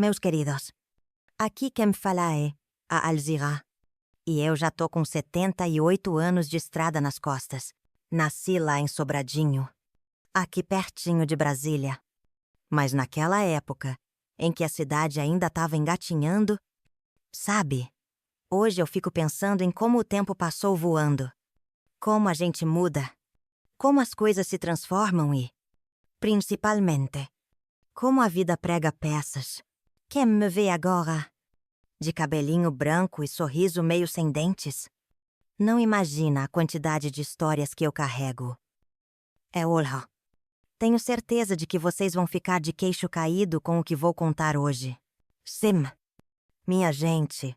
Meus queridos, aqui quem fala é a Alzira. E eu já tô com 78 anos de estrada nas costas. Nasci lá em Sobradinho, aqui pertinho de Brasília. Mas naquela época, em que a cidade ainda estava engatinhando, sabe? Hoje eu fico pensando em como o tempo passou voando. Como a gente muda. Como as coisas se transformam e, principalmente, como a vida prega peças. Quem me vê agora? De cabelinho branco e sorriso meio sem dentes? Não imagina a quantidade de histórias que eu carrego. Olha, tenho certeza de que vocês vão ficar de queixo caído com o que vou contar hoje. Sim, minha gente,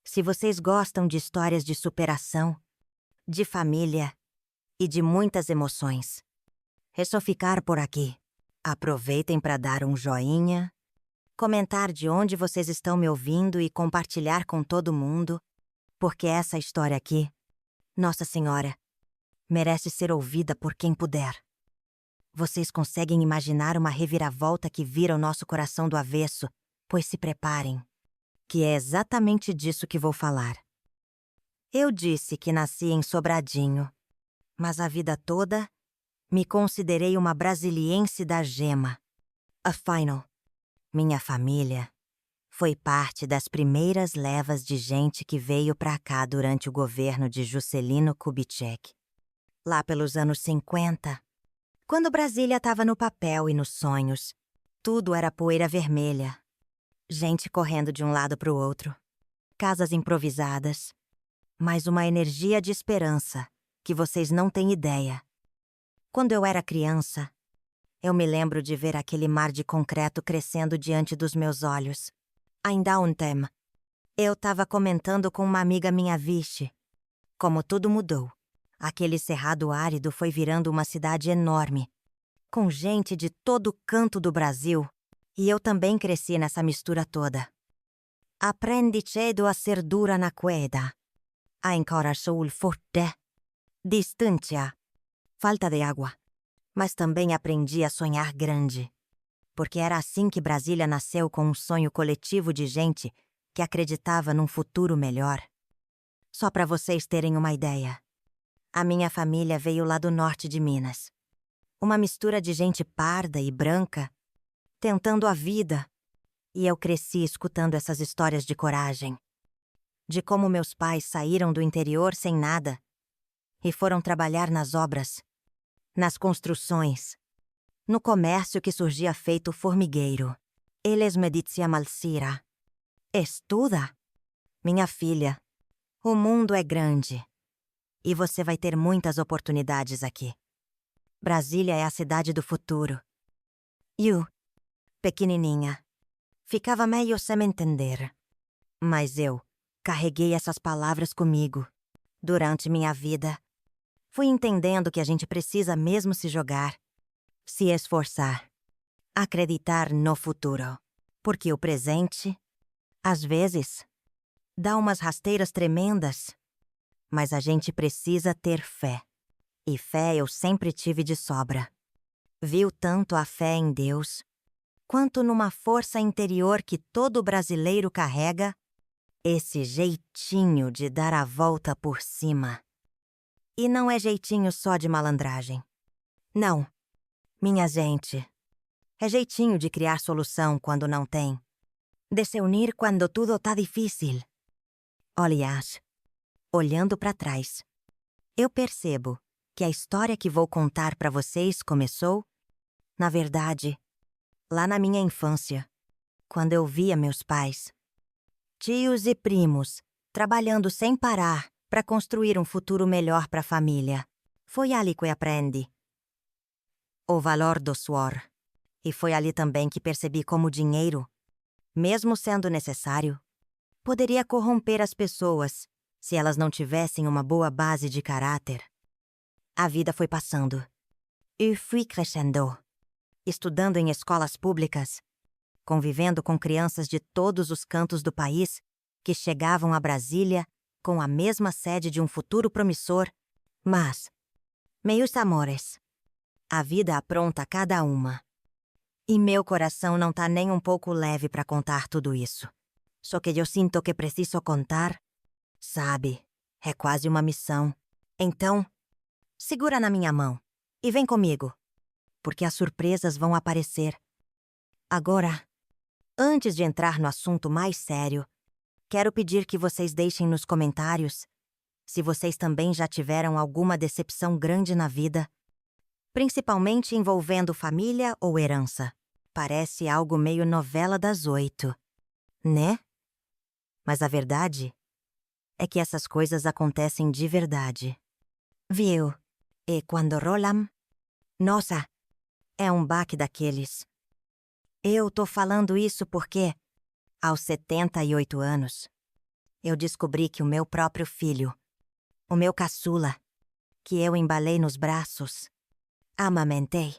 se vocês gostam de histórias de superação, de família e de muitas emoções, é só ficar por aqui. Aproveitem para dar um joinha, comentar de onde vocês estão me ouvindo e compartilhar com todo mundo, porque essa história aqui, Nossa Senhora, merece ser ouvida por quem puder. Vocês conseguem imaginar uma reviravolta que vira o nosso coração do avesso, pois se preparem, que é exatamente disso que vou falar. Eu disse que nasci em Sobradinho, mas a vida toda me considerei uma brasiliense da gema. Afinal, minha família foi parte das primeiras levas de gente que veio pra cá durante o governo de Juscelino Kubitschek. Lá pelos anos 50, quando Brasília estava no papel e nos sonhos, tudo era poeira vermelha. Gente correndo de um lado pro outro. Casas improvisadas. Mas uma energia de esperança que vocês não têm ideia. Quando eu era criança, eu me lembro de ver aquele mar de concreto crescendo diante dos meus olhos. Ainda há um tempo, eu estava comentando com uma amiga minha, Vichy, como tudo mudou. Aquele cerrado árido foi virando uma cidade enorme, com gente de todo canto do Brasil, e eu também cresci nessa mistura toda. Aprendi cedo a ser dura na queda, a encarar sol forte, distância, falta de água. Mas também aprendi a sonhar grande, porque era assim que Brasília nasceu, com um sonho coletivo de gente que acreditava num futuro melhor. Só para vocês terem uma ideia, a minha família veio lá do norte de Minas. Uma mistura de gente parda e branca, tentando a vida, e eu cresci escutando essas histórias de coragem, de como meus pais saíram do interior sem nada e foram trabalhar nas obras, nas construções, no comércio que surgia feito formigueiro. Eles me diziam, Alzira, estuda, minha filha, o mundo é grande e você vai ter muitas oportunidades aqui. Brasília é a cidade do futuro. Eu, pequenininha, ficava meio sem me entender, mas eu carreguei essas palavras comigo durante minha vida. Fui entendendo que a gente precisa mesmo se jogar, se esforçar, acreditar no futuro. Porque o presente, às vezes, dá umas rasteiras tremendas, mas a gente precisa ter fé. E fé eu sempre tive de sobra. Viu tanto a fé em Deus, quanto numa força interior que todo brasileiro carrega, esse jeitinho de dar a volta por cima. E não é jeitinho só de malandragem. Não, minha gente. É jeitinho de criar solução quando não tem. De se unir quando tudo tá difícil. Aliás, olhando para trás, eu percebo que a história que vou contar para vocês começou, na verdade, lá na minha infância, quando eu via meus pais, tios e primos, trabalhando sem parar para construir um futuro melhor para a família. Foi ali que eu aprendi o valor do suor. E foi ali também que percebi como o dinheiro, mesmo sendo necessário, poderia corromper as pessoas se elas não tivessem uma boa base de caráter. A vida foi passando. Eu fui crescendo, estudando em escolas públicas, convivendo com crianças de todos os cantos do país que chegavam a Brasília com a mesma sede de um futuro promissor, mas, meus amores, a vida apronta cada uma. E meu coração não tá nem um pouco leve para contar tudo isso. Só que eu sinto que preciso contar. Sabe, é quase uma missão. Então, segura na minha mão e vem comigo, porque as surpresas vão aparecer. Agora, antes de entrar no assunto mais sério, quero pedir que vocês deixem nos comentários se vocês também já tiveram alguma decepção grande na vida, principalmente envolvendo família ou herança. Parece algo meio novela das 8, né? Mas a verdade é que essas coisas acontecem de verdade. Viu? E quando rolam, nossa, é um baque daqueles. Eu tô falando isso porque, aos 78 anos, eu descobri que o meu próprio filho, o meu caçula, que eu embalei nos braços, amamentei,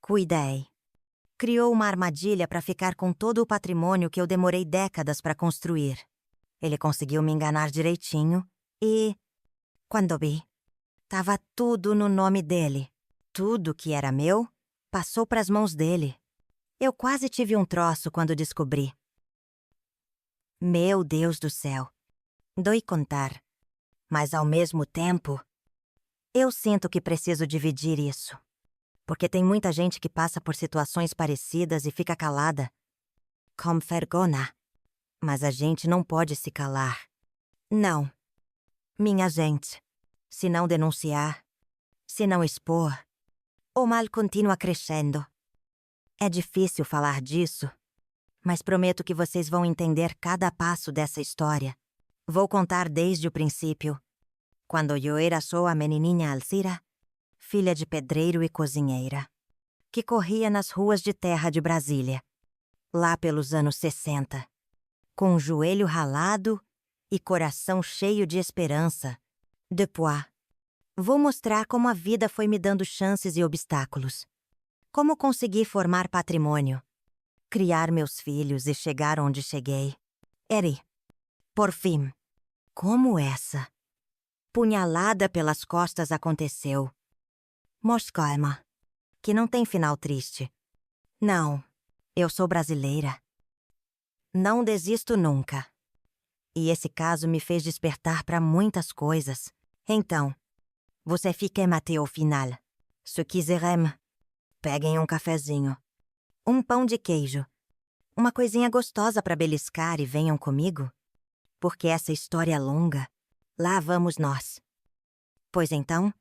cuidei, criou uma armadilha para ficar com todo o patrimônio que eu demorei décadas para construir. Ele conseguiu me enganar direitinho e, quando vi, tava tudo no nome dele. Tudo que era meu passou para as mãos dele. Eu quase tive um troço quando descobri. Meu Deus do céu. Dói contar. Mas ao mesmo tempo, eu sinto que preciso dividir isso. Porque tem muita gente que passa por situações parecidas e fica calada. Com vergonha. Mas a gente não pode se calar. Não. Minha gente, se não denunciar, se não expor, o mal continua crescendo. É difícil falar disso, mas prometo que vocês vão entender cada passo dessa história. Vou contar desde o princípio, quando eu era só a menininha Alzira, filha de pedreiro e cozinheira, que corria nas ruas de terra de Brasília, lá pelos anos 60, com o joelho ralado e coração cheio de esperança. Depois, vou mostrar como a vida foi me dando chances e obstáculos. Como consegui formar patrimônio, criar meus filhos e chegar onde cheguei. Eri, por fim, como essa punhalada pelas costas aconteceu. Mas calma, que não tem final triste. Não, eu sou brasileira. Não desisto nunca. E esse caso me fez despertar para muitas coisas. Então, você fica até o final. Se quiserem, peguem um cafezinho, um pão de queijo, uma coisinha gostosa para beliscar e venham comigo. Porque essa história é longa. Lá vamos nós. Pois então,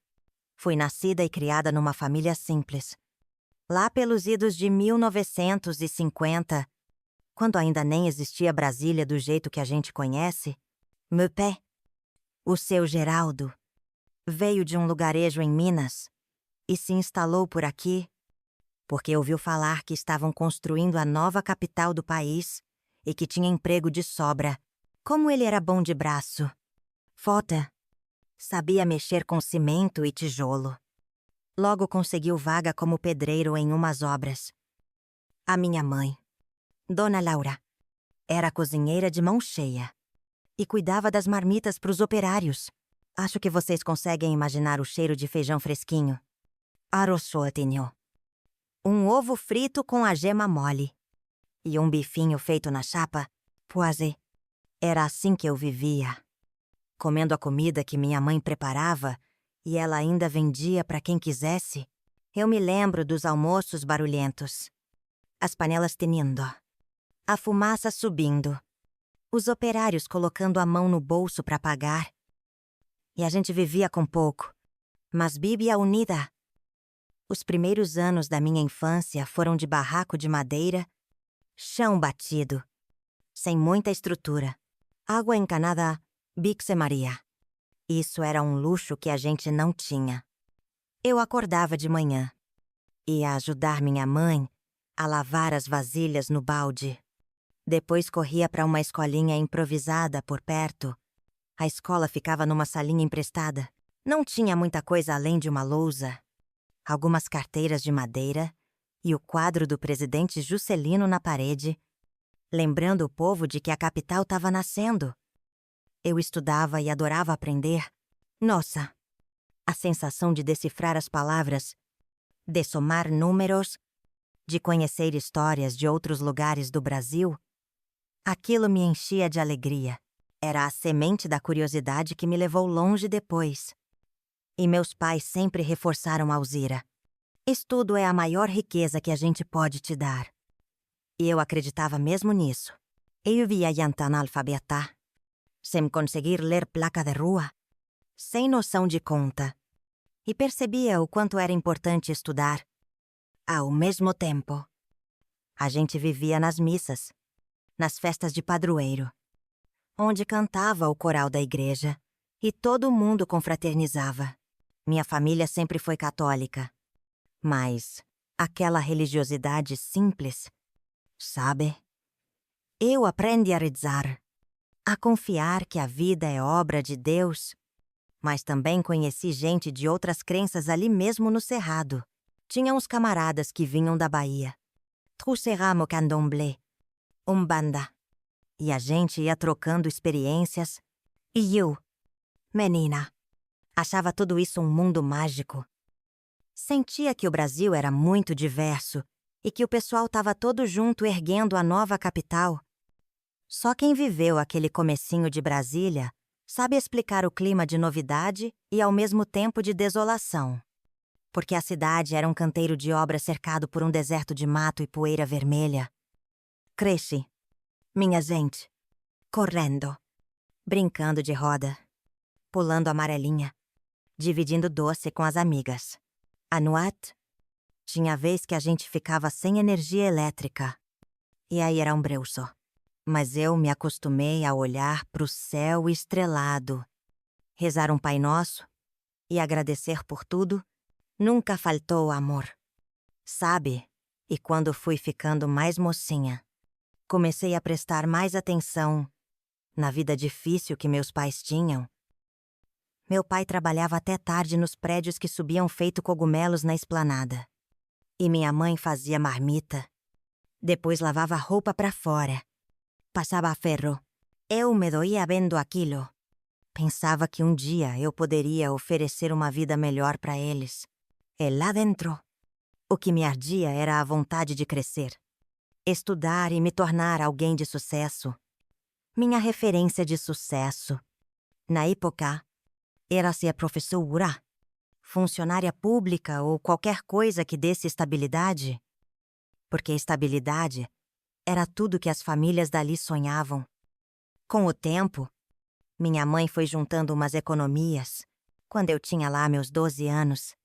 fui nascida e criada numa família simples. Lá pelos idos de 1950, quando ainda nem existia Brasília do jeito que a gente conhece, meu pé, o seu Geraldo, veio de um lugarejo em Minas e se instalou por aqui porque ouviu falar que estavam construindo a nova capital do país e que tinha emprego de sobra. Como ele era bom de braço. Fota. Sabia mexer com cimento e tijolo. Logo conseguiu vaga como pedreiro em umas obras. A minha mãe, Dona Laura, era cozinheira de mão cheia e cuidava das marmitas para os operários. Acho que vocês conseguem imaginar o cheiro de feijão fresquinho. Arrochotinho. Um ovo frito com a gema mole. E um bifinho feito na chapa. Poise. Era assim que eu vivia. Comendo a comida que minha mãe preparava e ela ainda vendia para quem quisesse. Eu me lembro dos almoços barulhentos. As panelas tinindo. A fumaça subindo. Os operários colocando a mão no bolso para pagar. E a gente vivia com pouco, mas Bíblia unida. Os primeiros anos da minha infância foram de barraco de madeira, chão batido, sem muita estrutura, água encanada, Bixe Maria. Isso era um luxo que a gente não tinha. Eu acordava de manhã, ia ajudar minha mãe a lavar as vasilhas no balde. Depois corria para uma escolinha improvisada por perto. A escola ficava numa salinha emprestada. Não tinha muita coisa além de uma lousa, algumas carteiras de madeira e o quadro do presidente Juscelino na parede, lembrando o povo de que a capital estava nascendo. Eu estudava e adorava aprender. Nossa, a sensação de decifrar as palavras, de somar números, de conhecer histórias de outros lugares do Brasil, aquilo me enchia de alegria. Era a semente da curiosidade que me levou longe depois. E meus pais sempre reforçaram a Alzira. Estudo é a maior riqueza que a gente pode te dar. E eu acreditava mesmo nisso. Eu via Yantan analfabeta, sem conseguir ler placa de rua, sem noção de conta. E percebia o quanto era importante estudar. Ao mesmo tempo, a gente vivia nas missas, nas festas de padroeiro, onde cantava o coral da igreja e todo mundo confraternizava. Minha família sempre foi católica, mas aquela religiosidade simples, sabe? Eu aprendi a rezar, a confiar que a vida é obra de Deus, mas também conheci gente de outras crenças ali mesmo no Cerrado. Tinha uns camaradas que vinham da Bahia. Trouxeramo candomblé, umbanda. E a gente ia trocando experiências. E eu, menina, achava tudo isso um mundo mágico. Sentia que o Brasil era muito diverso e que o pessoal estava todo junto erguendo a nova capital. Só quem viveu aquele comecinho de Brasília sabe explicar o clima de novidade e ao mesmo tempo de desolação. Porque a cidade era um canteiro de obra cercado por um deserto de mato e poeira vermelha. Cresci, minha gente, correndo, brincando de roda, pulando amarelinha, dividindo doce com as amigas. A Nuat tinha vez que a gente ficava sem energia elétrica. E aí era um breu só. Mas eu me acostumei a olhar pro céu estrelado, rezar um Pai Nosso e agradecer por tudo. Nunca faltou amor. Sabe? E quando fui ficando mais mocinha, comecei a prestar mais atenção na vida difícil que meus pais tinham. Meu pai trabalhava até tarde nos prédios que subiam feito cogumelos na esplanada. E minha mãe fazia marmita. Depois lavava roupa pra fora. Passava a ferro. Eu me doía vendo aquilo. Pensava que um dia eu poderia oferecer uma vida melhor pra eles. E lá dentro, o que me ardia era a vontade de crescer, estudar e me tornar alguém de sucesso. Minha referência de sucesso, na época, era ser professora, funcionária pública ou qualquer coisa que desse estabilidade. Porque estabilidade era tudo que as famílias dali sonhavam. Com o tempo, minha mãe foi juntando umas economias, quando eu tinha lá meus 12 anos.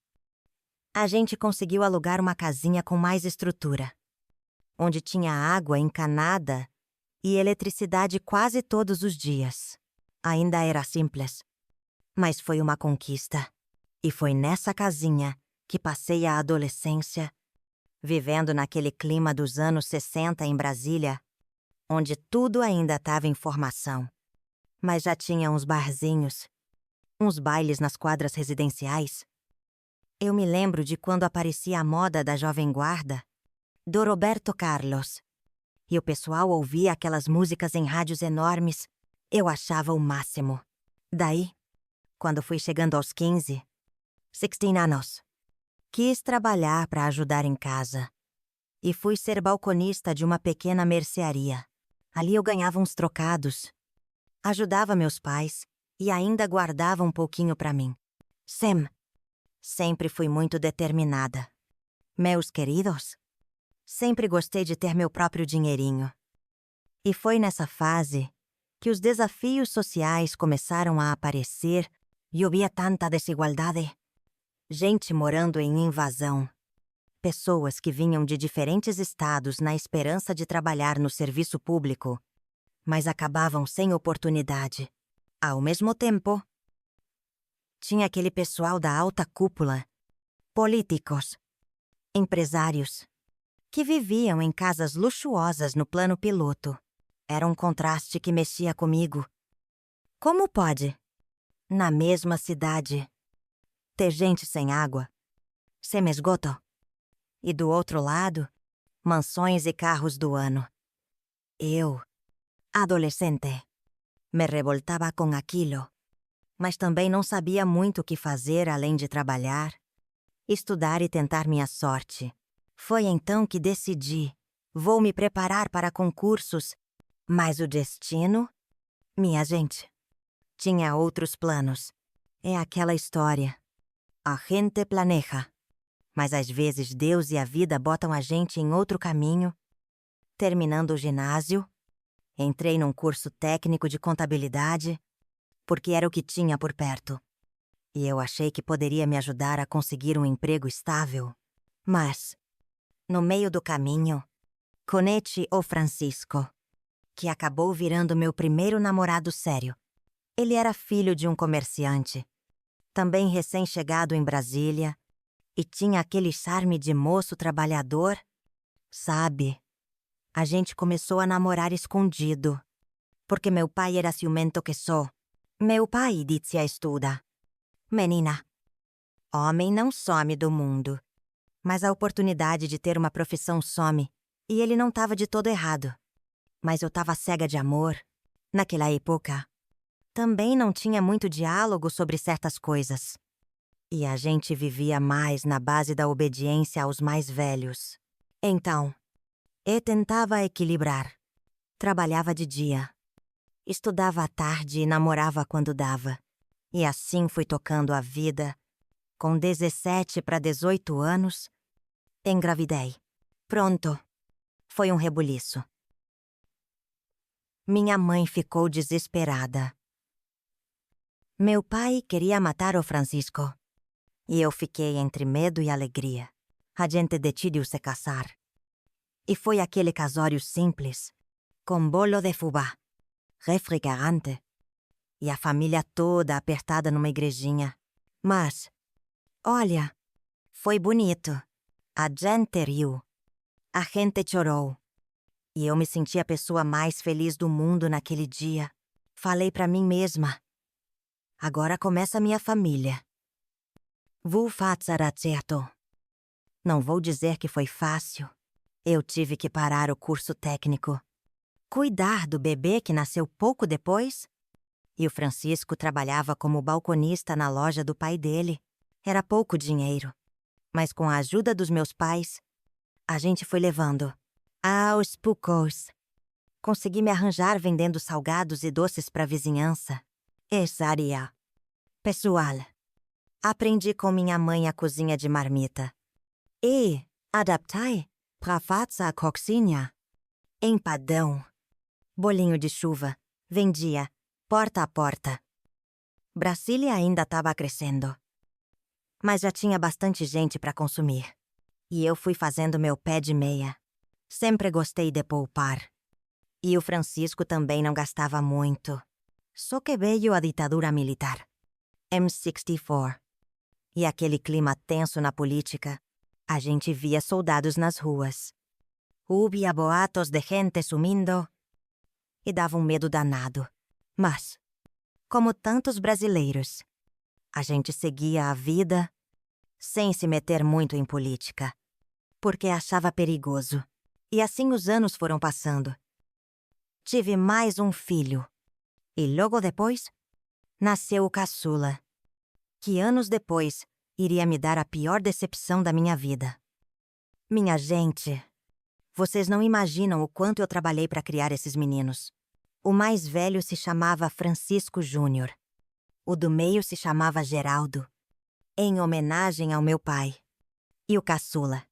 A gente conseguiu alugar uma casinha com mais estrutura, onde tinha água encanada e eletricidade quase todos os dias. Ainda era simples, mas foi uma conquista. E foi nessa casinha que passei a adolescência, vivendo naquele clima dos anos 60 em Brasília, onde tudo ainda estava em formação. Mas já tinha uns barzinhos, uns bailes nas quadras residenciais. Eu me lembro de quando aparecia a moda da Jovem Guarda, do Roberto Carlos. E o pessoal ouvia aquelas músicas em rádios enormes. Eu achava o máximo. Daí, quando fui chegando aos 16 anos, quis trabalhar para ajudar em casa. E fui ser balconista de uma pequena mercearia. Ali eu ganhava uns trocados. Ajudava meus pais e ainda guardava um pouquinho para mim. Sempre fui muito determinada. Meus queridos, sempre gostei de ter meu próprio dinheirinho. E foi nessa fase que os desafios sociais começaram a aparecer e havia tanta desigualdade. Gente morando em invasão. Pessoas que vinham de diferentes estados na esperança de trabalhar no serviço público, mas acabavam sem oportunidade. Ao mesmo tempo, tinha aquele pessoal da alta cúpula, políticos, empresários, que viviam em casas luxuosas no plano piloto. Era um contraste que mexia comigo. Como pode, na mesma cidade, ter gente sem água, sem esgoto, e do outro lado, mansões e carros do ano? Eu, adolescente, me revoltava com aquilo. Mas também não sabia muito o que fazer além de trabalhar, estudar e tentar minha sorte, Foi então que decidi. Vou me preparar para concursos, mas o destino, minha gente, tinha outros planos. É aquela história. A gente planeja, mas às vezes Deus e a vida botam a gente em outro caminho. Terminando o ginásio, entrei num curso técnico de contabilidade, porque era o que tinha por perto. E eu achei que poderia me ajudar a conseguir um emprego estável. Mas, no meio do caminho, conheci o Francisco, que acabou virando meu primeiro namorado sério. Ele era filho de um comerciante, também recém-chegado em Brasília, e tinha aquele charme de moço trabalhador. Sabe, a gente começou a namorar escondido, porque meu pai era ciumento que só. Meu pai dizia estuda. Menina, homem não some do mundo, mas a oportunidade de ter uma profissão some, e ele não estava de todo errado. Mas eu estava cega de amor. Naquela época, também não tinha muito diálogo sobre certas coisas. E a gente vivia mais na base da obediência aos mais velhos. Então, eu tentava equilibrar. Trabalhava de dia, estudava à tarde e namorava quando dava. E assim fui tocando a vida. Com 17 para 18 anos, engravidei. Pronto. Foi um rebuliço. Minha mãe ficou desesperada. Meu pai queria matar o Francisco. E eu fiquei entre medo e alegria. A gente decidiu se casar. E foi aquele casório simples, com bolo de fubá, refrigerante, e a família toda apertada numa igrejinha. Mas, olha, foi bonito. A gente riu. A gente chorou. E eu me senti a pessoa mais feliz do mundo naquele dia. Falei pra mim mesma. Agora começa a minha família. Vou fazer certo. Não vou dizer que foi fácil. Eu tive que parar o curso técnico. Cuidar do bebê que nasceu pouco depois. E o Francisco trabalhava como balconista na loja do pai dele. Era pouco dinheiro. Mas com a ajuda dos meus pais, a gente foi levando. Aos poucos. Consegui me arranjar vendendo salgados e doces para a vizinhança. Essa área. Pessoal. Aprendi com minha mãe a cozinha de marmita. E adaptei para fazer a coxinha. Empadão. Bolinho de chuva. Vendia, porta a porta. Brasília ainda estava crescendo. Mas já tinha bastante gente para consumir. E eu fui fazendo meu pé de meia. Sempre gostei de poupar. E o Francisco também não gastava muito. Só que veio a ditadura militar. M64. E aquele clima tenso na política, a gente via soldados nas ruas. Houve boatos de gente sumindo. E dava um medo danado. Mas, como tantos brasileiros, a gente seguia a vida sem se meter muito em política, porque achava perigoso. E assim os anos foram passando. Tive mais um filho. E logo depois, nasceu o caçula, que anos depois iria me dar a pior decepção da minha vida. Minha gente, vocês não imaginam o quanto eu trabalhei para criar esses meninos. O mais velho se chamava Francisco Júnior. O do meio se chamava Geraldo, em homenagem ao meu pai. E o caçula,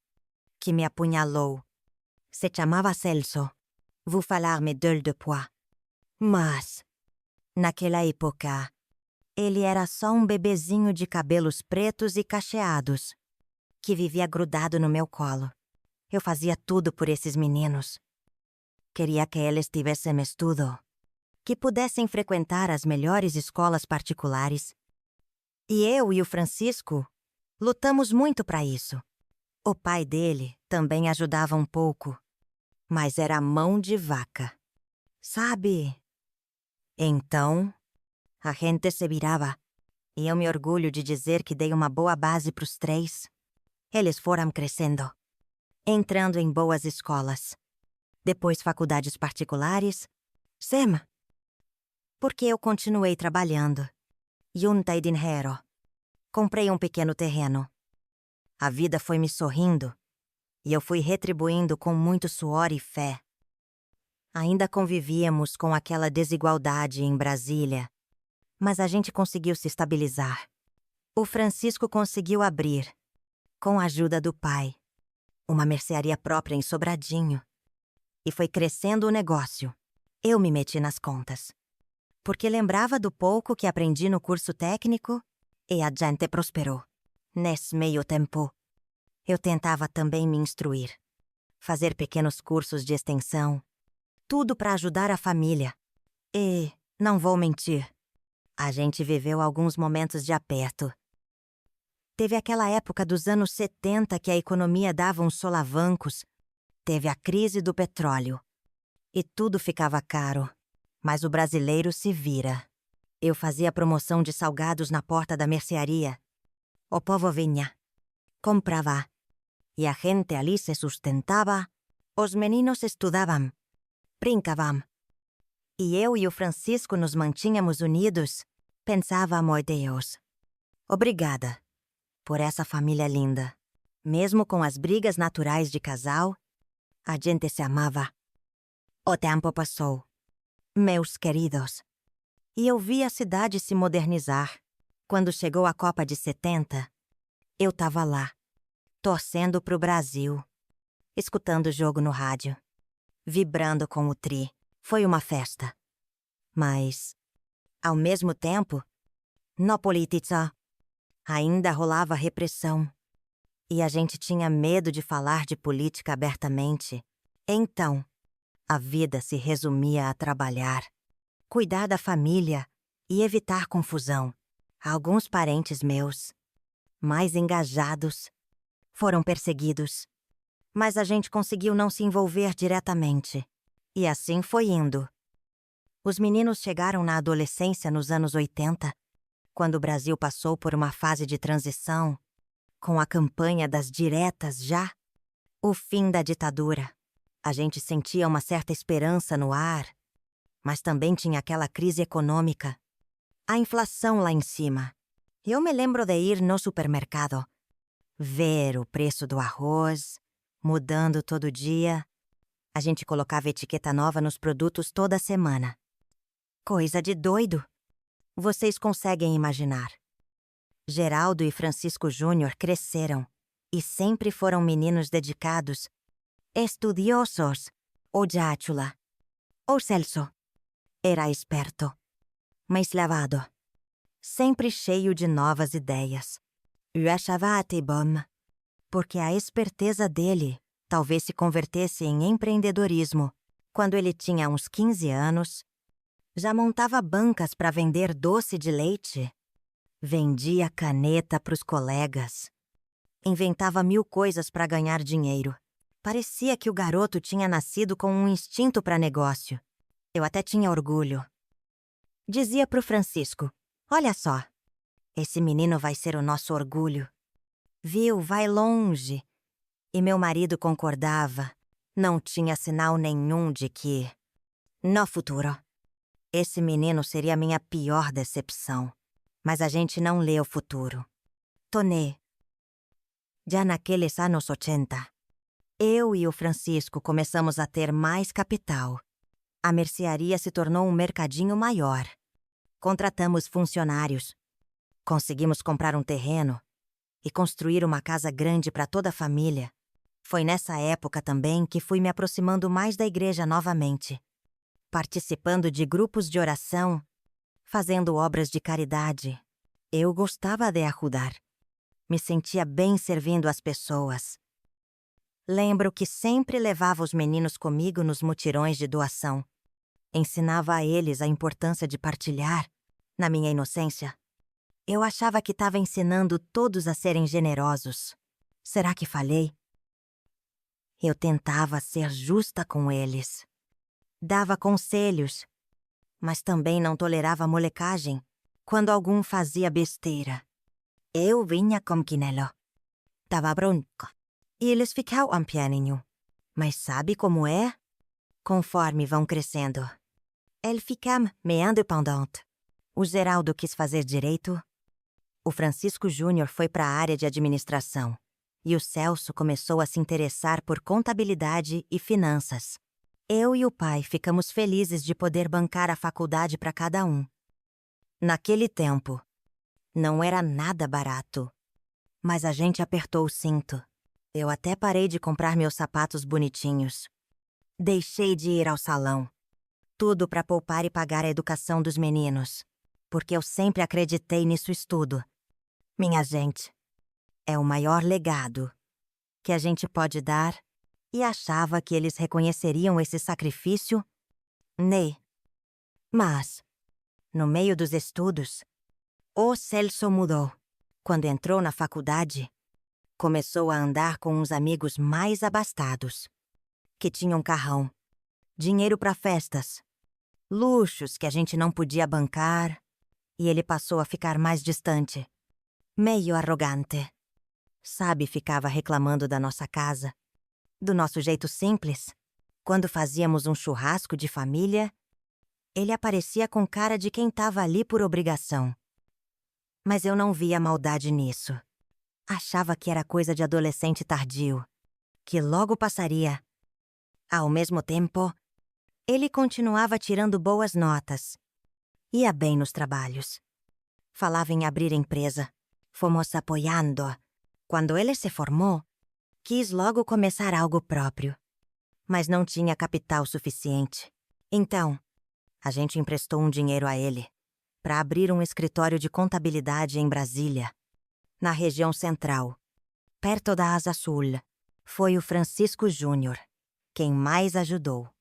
que me apunhalou, se chamava Celso. Vou falar-me d'eux de pois. Mas, naquela época, ele era só um bebezinho de cabelos pretos e cacheados, que vivia grudado no meu colo. Eu fazia tudo por esses meninos. Queria que eles tivessem estudo, que pudessem frequentar as melhores escolas particulares. E eu e o Francisco lutamos muito para isso. O pai dele também ajudava um pouco, mas era mão de vaca. Sabe? Então, a gente se virava, e eu me orgulho de dizer que dei uma boa base para os três. Eles foram crescendo, entrando em boas escolas, depois faculdades particulares. Sem, porque eu continuei trabalhando. Juntei dinheiro. Comprei um pequeno terreno. A vida foi me sorrindo, e eu fui retribuindo com muito suor e fé. Ainda convivíamos com aquela desigualdade em Brasília, mas a gente conseguiu se estabilizar. O Francisco conseguiu abrir, com a ajuda do pai, uma mercearia própria em Sobradinho. E foi crescendo o negócio. Eu me meti nas contas, porque lembrava do pouco que aprendi no curso técnico e a gente prosperou. Nesse meio tempo, eu tentava também me instruir, fazer pequenos cursos de extensão, tudo para ajudar a família. E, não vou mentir, a gente viveu alguns momentos de aperto. Teve aquela época dos anos 70 que a economia dava uns solavancos. Teve a crise do petróleo. E tudo ficava caro. Mas o brasileiro se vira. Eu fazia promoção de salgados na porta da mercearia. O povo vinha, comprava. E a gente ali se sustentava. Os meninos estudavam, brincavam. E eu e o Francisco nos mantínhamos unidos. Pensávamos, Deus, obrigada por essa família linda. Mesmo com as brigas naturais de casal, a gente se amava. O tempo passou, meus queridos, e eu vi a cidade se modernizar. Quando chegou a Copa de 70, eu tava lá, torcendo pro Brasil, escutando o jogo no rádio, vibrando com o Tri. Foi uma festa. Mas, ao mesmo tempo, na política, ainda rolava repressão. E a gente tinha medo de falar de política abertamente. Então, a vida se resumia a trabalhar, cuidar da família e evitar confusão. Alguns parentes meus, mais engajados, foram perseguidos. Mas a gente conseguiu não se envolver diretamente. E assim foi indo. Os meninos chegaram na adolescência nos anos 80, quando o Brasil passou por uma fase de transição, com a campanha das diretas já, o fim da ditadura. A gente sentia uma certa esperança no ar, mas também tinha aquela crise econômica, a inflação lá em cima. Eu me lembro de ir no supermercado, ver o preço do arroz, mudando todo dia. A gente colocava etiqueta nova nos produtos toda semana. Coisa de doido. Vocês conseguem imaginar. Geraldo e Francisco Júnior cresceram e sempre foram meninos dedicados, estudiosos. O Játula, o Celso, era esperto, mas lavado, sempre cheio de novas ideias. Eu achava até bom, porque a esperteza dele talvez se convertesse em empreendedorismo. Quando ele tinha uns 15 anos, já montava bancas para vender doce de leite. Vendia caneta para os colegas. Inventava 1000 coisas para ganhar dinheiro. Parecia que o garoto tinha nascido com um instinto para negócio. Eu até tinha orgulho. Dizia pro Francisco, olha só, esse menino vai ser o nosso orgulho. Viu, vai longe. E meu marido concordava. Não tinha sinal nenhum de que, no futuro, esse menino seria a minha pior decepção. Mas a gente não lê o futuro. Tonê. Já naqueles anos 80, eu e o Francisco começamos a ter mais capital. A mercearia se tornou um mercadinho maior. Contratamos funcionários. Conseguimos comprar um terreno e construir uma casa grande para toda a família. Foi nessa época também que fui me aproximando mais da igreja novamente, participando de grupos de oração, fazendo obras de caridade. Eu gostava de ajudar. Me sentia bem servindo as pessoas. Lembro que sempre levava os meninos comigo nos mutirões de doação. Ensinava a eles a importância de partilhar. Na minha inocência, eu achava que estava ensinando todos a serem generosos. Será que falhei? Eu tentava ser justa com eles. Dava conselhos, mas também não tolerava molecagem quando algum fazia besteira. Eu vinha com quinelo. Tava bronca. E eles ficavam pianinho. Mas sabe como é? Conforme vão crescendo, ele fica meio independente. O Geraldo quis fazer direito. O Francisco Júnior foi para a área de administração. e o Celso começou a se interessar por contabilidade e finanças. Eu e o pai ficamos felizes de poder bancar a faculdade para cada um. Naquele tempo, não era nada barato, mas a gente apertou o cinto. Eu até parei de comprar meus sapatos bonitinhos. Deixei de ir ao salão. Tudo para poupar e pagar a educação dos meninos, porque eu sempre acreditei nisso estudo. Minha gente, é o maior legado que a gente pode dar e achava que eles reconheceriam esse sacrifício, né? Mas, no meio dos estudos, o Celso mudou. Quando entrou na faculdade, começou a andar com uns amigos mais abastados, que tinham carrão, dinheiro para festas, luxos que a gente não podia bancar, e ele passou a ficar mais distante, meio arrogante. Sabe, ficava reclamando da nossa casa, do nosso jeito simples. Quando fazíamos um churrasco de família, ele aparecia com cara de quem estava ali por obrigação. Mas eu não via maldade nisso. Achava que era coisa de adolescente tardio, que logo passaria. Ao mesmo tempo, ele continuava tirando boas notas. Ia bem nos trabalhos. Falava em abrir empresa. Fomos apoiando. Quando ele se formou, quis logo começar algo próprio. Mas não tinha capital suficiente. Então, a gente emprestou um dinheiro a ele para abrir um escritório de contabilidade em Brasília, na região central, perto da Asa Sul. Foi o Francisco Júnior quem mais ajudou,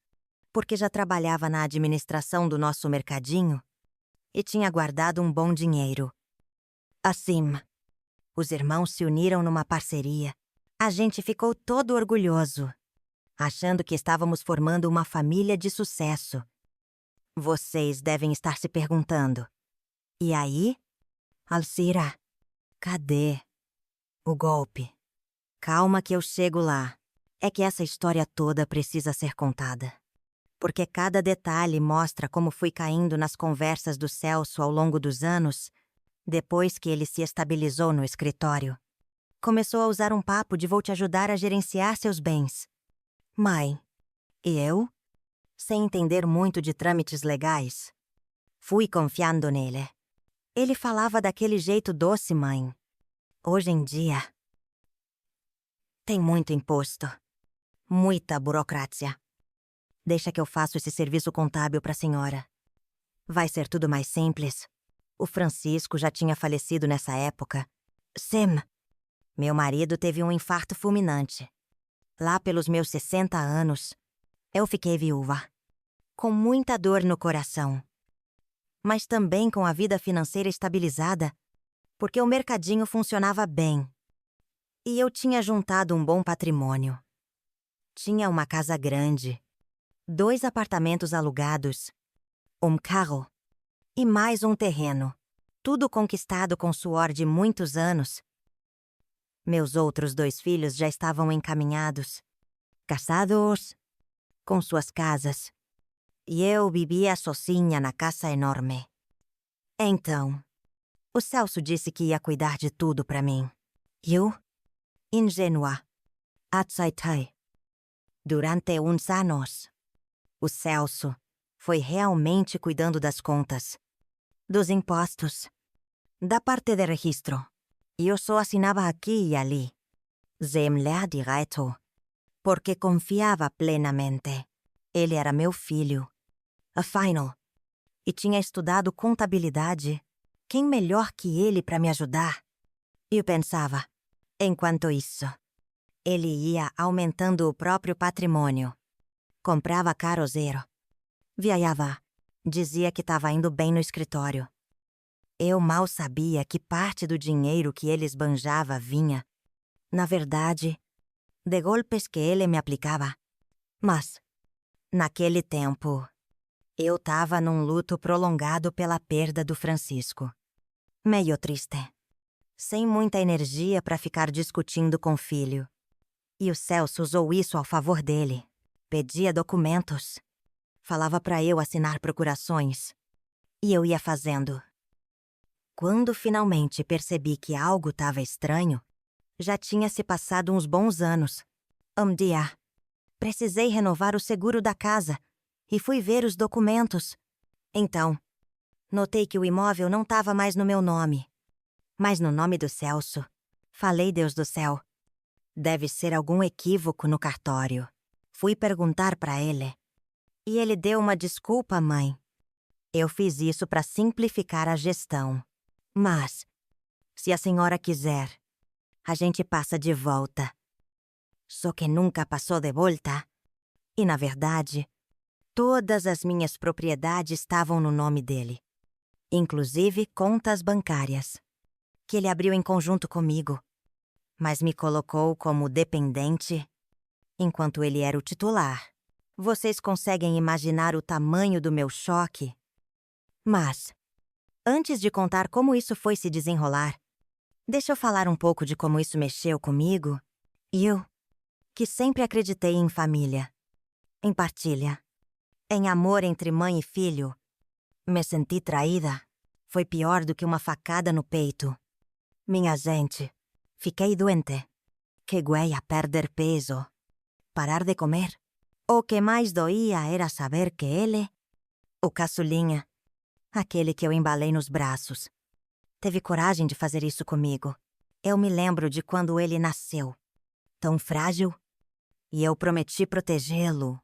porque já trabalhava na administração do nosso mercadinho e tinha guardado um bom dinheiro. Assim, os irmãos se uniram numa parceria. A gente ficou todo orgulhoso, achando que estávamos formando uma família de sucesso. Vocês devem estar se perguntando: e aí? Alzira, cadê o golpe? Calma que eu chego lá. É que essa história toda precisa ser contada, porque cada detalhe mostra como fui caindo nas conversas do Celso ao longo dos anos, depois que ele se estabilizou no escritório. Começou a usar um papo de vou te ajudar a gerenciar seus bens. Mãe, e eu? Sem entender muito de trâmites legais, fui confiando nele. Ele falava daquele jeito doce, mãe. Hoje em dia, tem muito imposto, muita burocracia. Deixa que eu faço esse serviço contábil para a senhora. Vai ser tudo mais simples. O Francisco já tinha falecido nessa época. Sim, meu marido teve um infarto fulminante. Lá pelos meus 60 anos, eu fiquei viúva, com muita dor no coração, mas também com a vida financeira estabilizada, porque o mercadinho funcionava bem. E eu tinha juntado um bom patrimônio. Tinha uma casa grande, 2 apartamentos alugados, um carro e mais um terreno, tudo conquistado com suor de muitos anos. Meus outros 2 filhos já estavam encaminhados, casados, com suas casas, e eu vivia sozinha na casa enorme. Então, o Celso disse que ia cuidar de tudo para mim. Eu, ingênua, aceitei. Durante uns anos, o Celso foi realmente cuidando das contas, dos impostos, da parte de registro. E eu só assinava aqui e ali, sem ler direito, porque confiava plenamente. Ele era meu filho, afinal, e tinha estudado contabilidade. Quem melhor que ele para me ajudar? Eu pensava, enquanto isso, ele ia aumentando o próprio patrimônio. Comprava carro zero. Viajava. Dizia que estava indo bem no escritório. Eu mal sabia que parte do dinheiro que ele esbanjava vinha, na verdade, de golpes que ele me aplicava. Mas, naquele tempo, eu estava num luto prolongado pela perda do Francisco. Meio triste. Sem muita energia para ficar discutindo com o filho. E o Celso usou isso ao favor dele. Pedia documentos. Falava para eu assinar procurações. E eu ia fazendo. Quando finalmente percebi que algo estava estranho, Já tinha se passado uns bons anos. Um dia, precisei renovar o seguro da casa e fui ver os documentos. Então, notei que o imóvel não estava mais no meu nome, mas no nome do Celso. Falei, Deus do céu. Deve ser algum equívoco no cartório. Fui perguntar para ele. E ele deu uma desculpa, mãe. Eu fiz isso para simplificar a gestão. Mas, se a senhora quiser, a gente passa de volta. Só que nunca passou de volta. E, na verdade, todas as minhas propriedades estavam no nome dele. Inclusive contas bancárias, que ele abriu em conjunto comigo, mas me colocou como dependente enquanto ele era o titular. Vocês conseguem imaginar o tamanho do meu choque? Mas, antes de contar como isso foi se desenrolar, deixa eu falar um pouco de como isso mexeu comigo. Eu, que sempre acreditei em família, em partilha, em amor entre mãe e filho, me senti traída. Foi pior do que uma facada no peito. Minha gente, fiquei doente. Cheguei a perder peso, parar de comer. O que mais doía era saber que ele, o caçulinha, aquele que eu embalei nos braços, teve coragem de fazer isso comigo. Eu me lembro de quando ele nasceu, tão frágil, e eu prometi protegê-lo.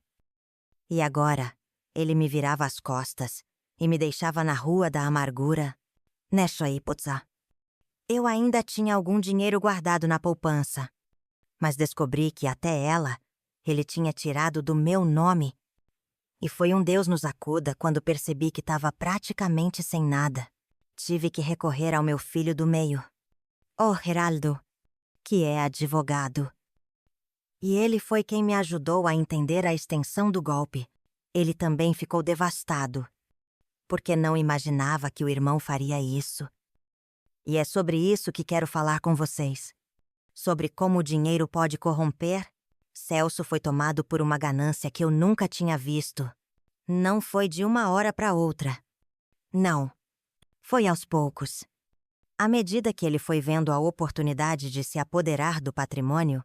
E agora, ele me virava as costas e me deixava na rua da amargura. Nessa hipótese, eu ainda tinha algum dinheiro guardado na poupança, mas descobri que até ela ele tinha tirado do meu nome. E foi um Deus nos acuda quando percebi que estava praticamente sem nada. Tive que recorrer ao meu filho do meio, o Geraldo, que é advogado. E ele foi quem me ajudou a entender a extensão do golpe. Ele também ficou devastado, porque não imaginava que o irmão faria isso. E é sobre isso que quero falar com vocês. Sobre como o dinheiro pode corromper. Celso foi tomado por uma ganância que eu nunca tinha visto. Não foi de uma hora para outra. Não. Foi aos poucos. À medida que ele foi vendo a oportunidade de se apoderar do patrimônio,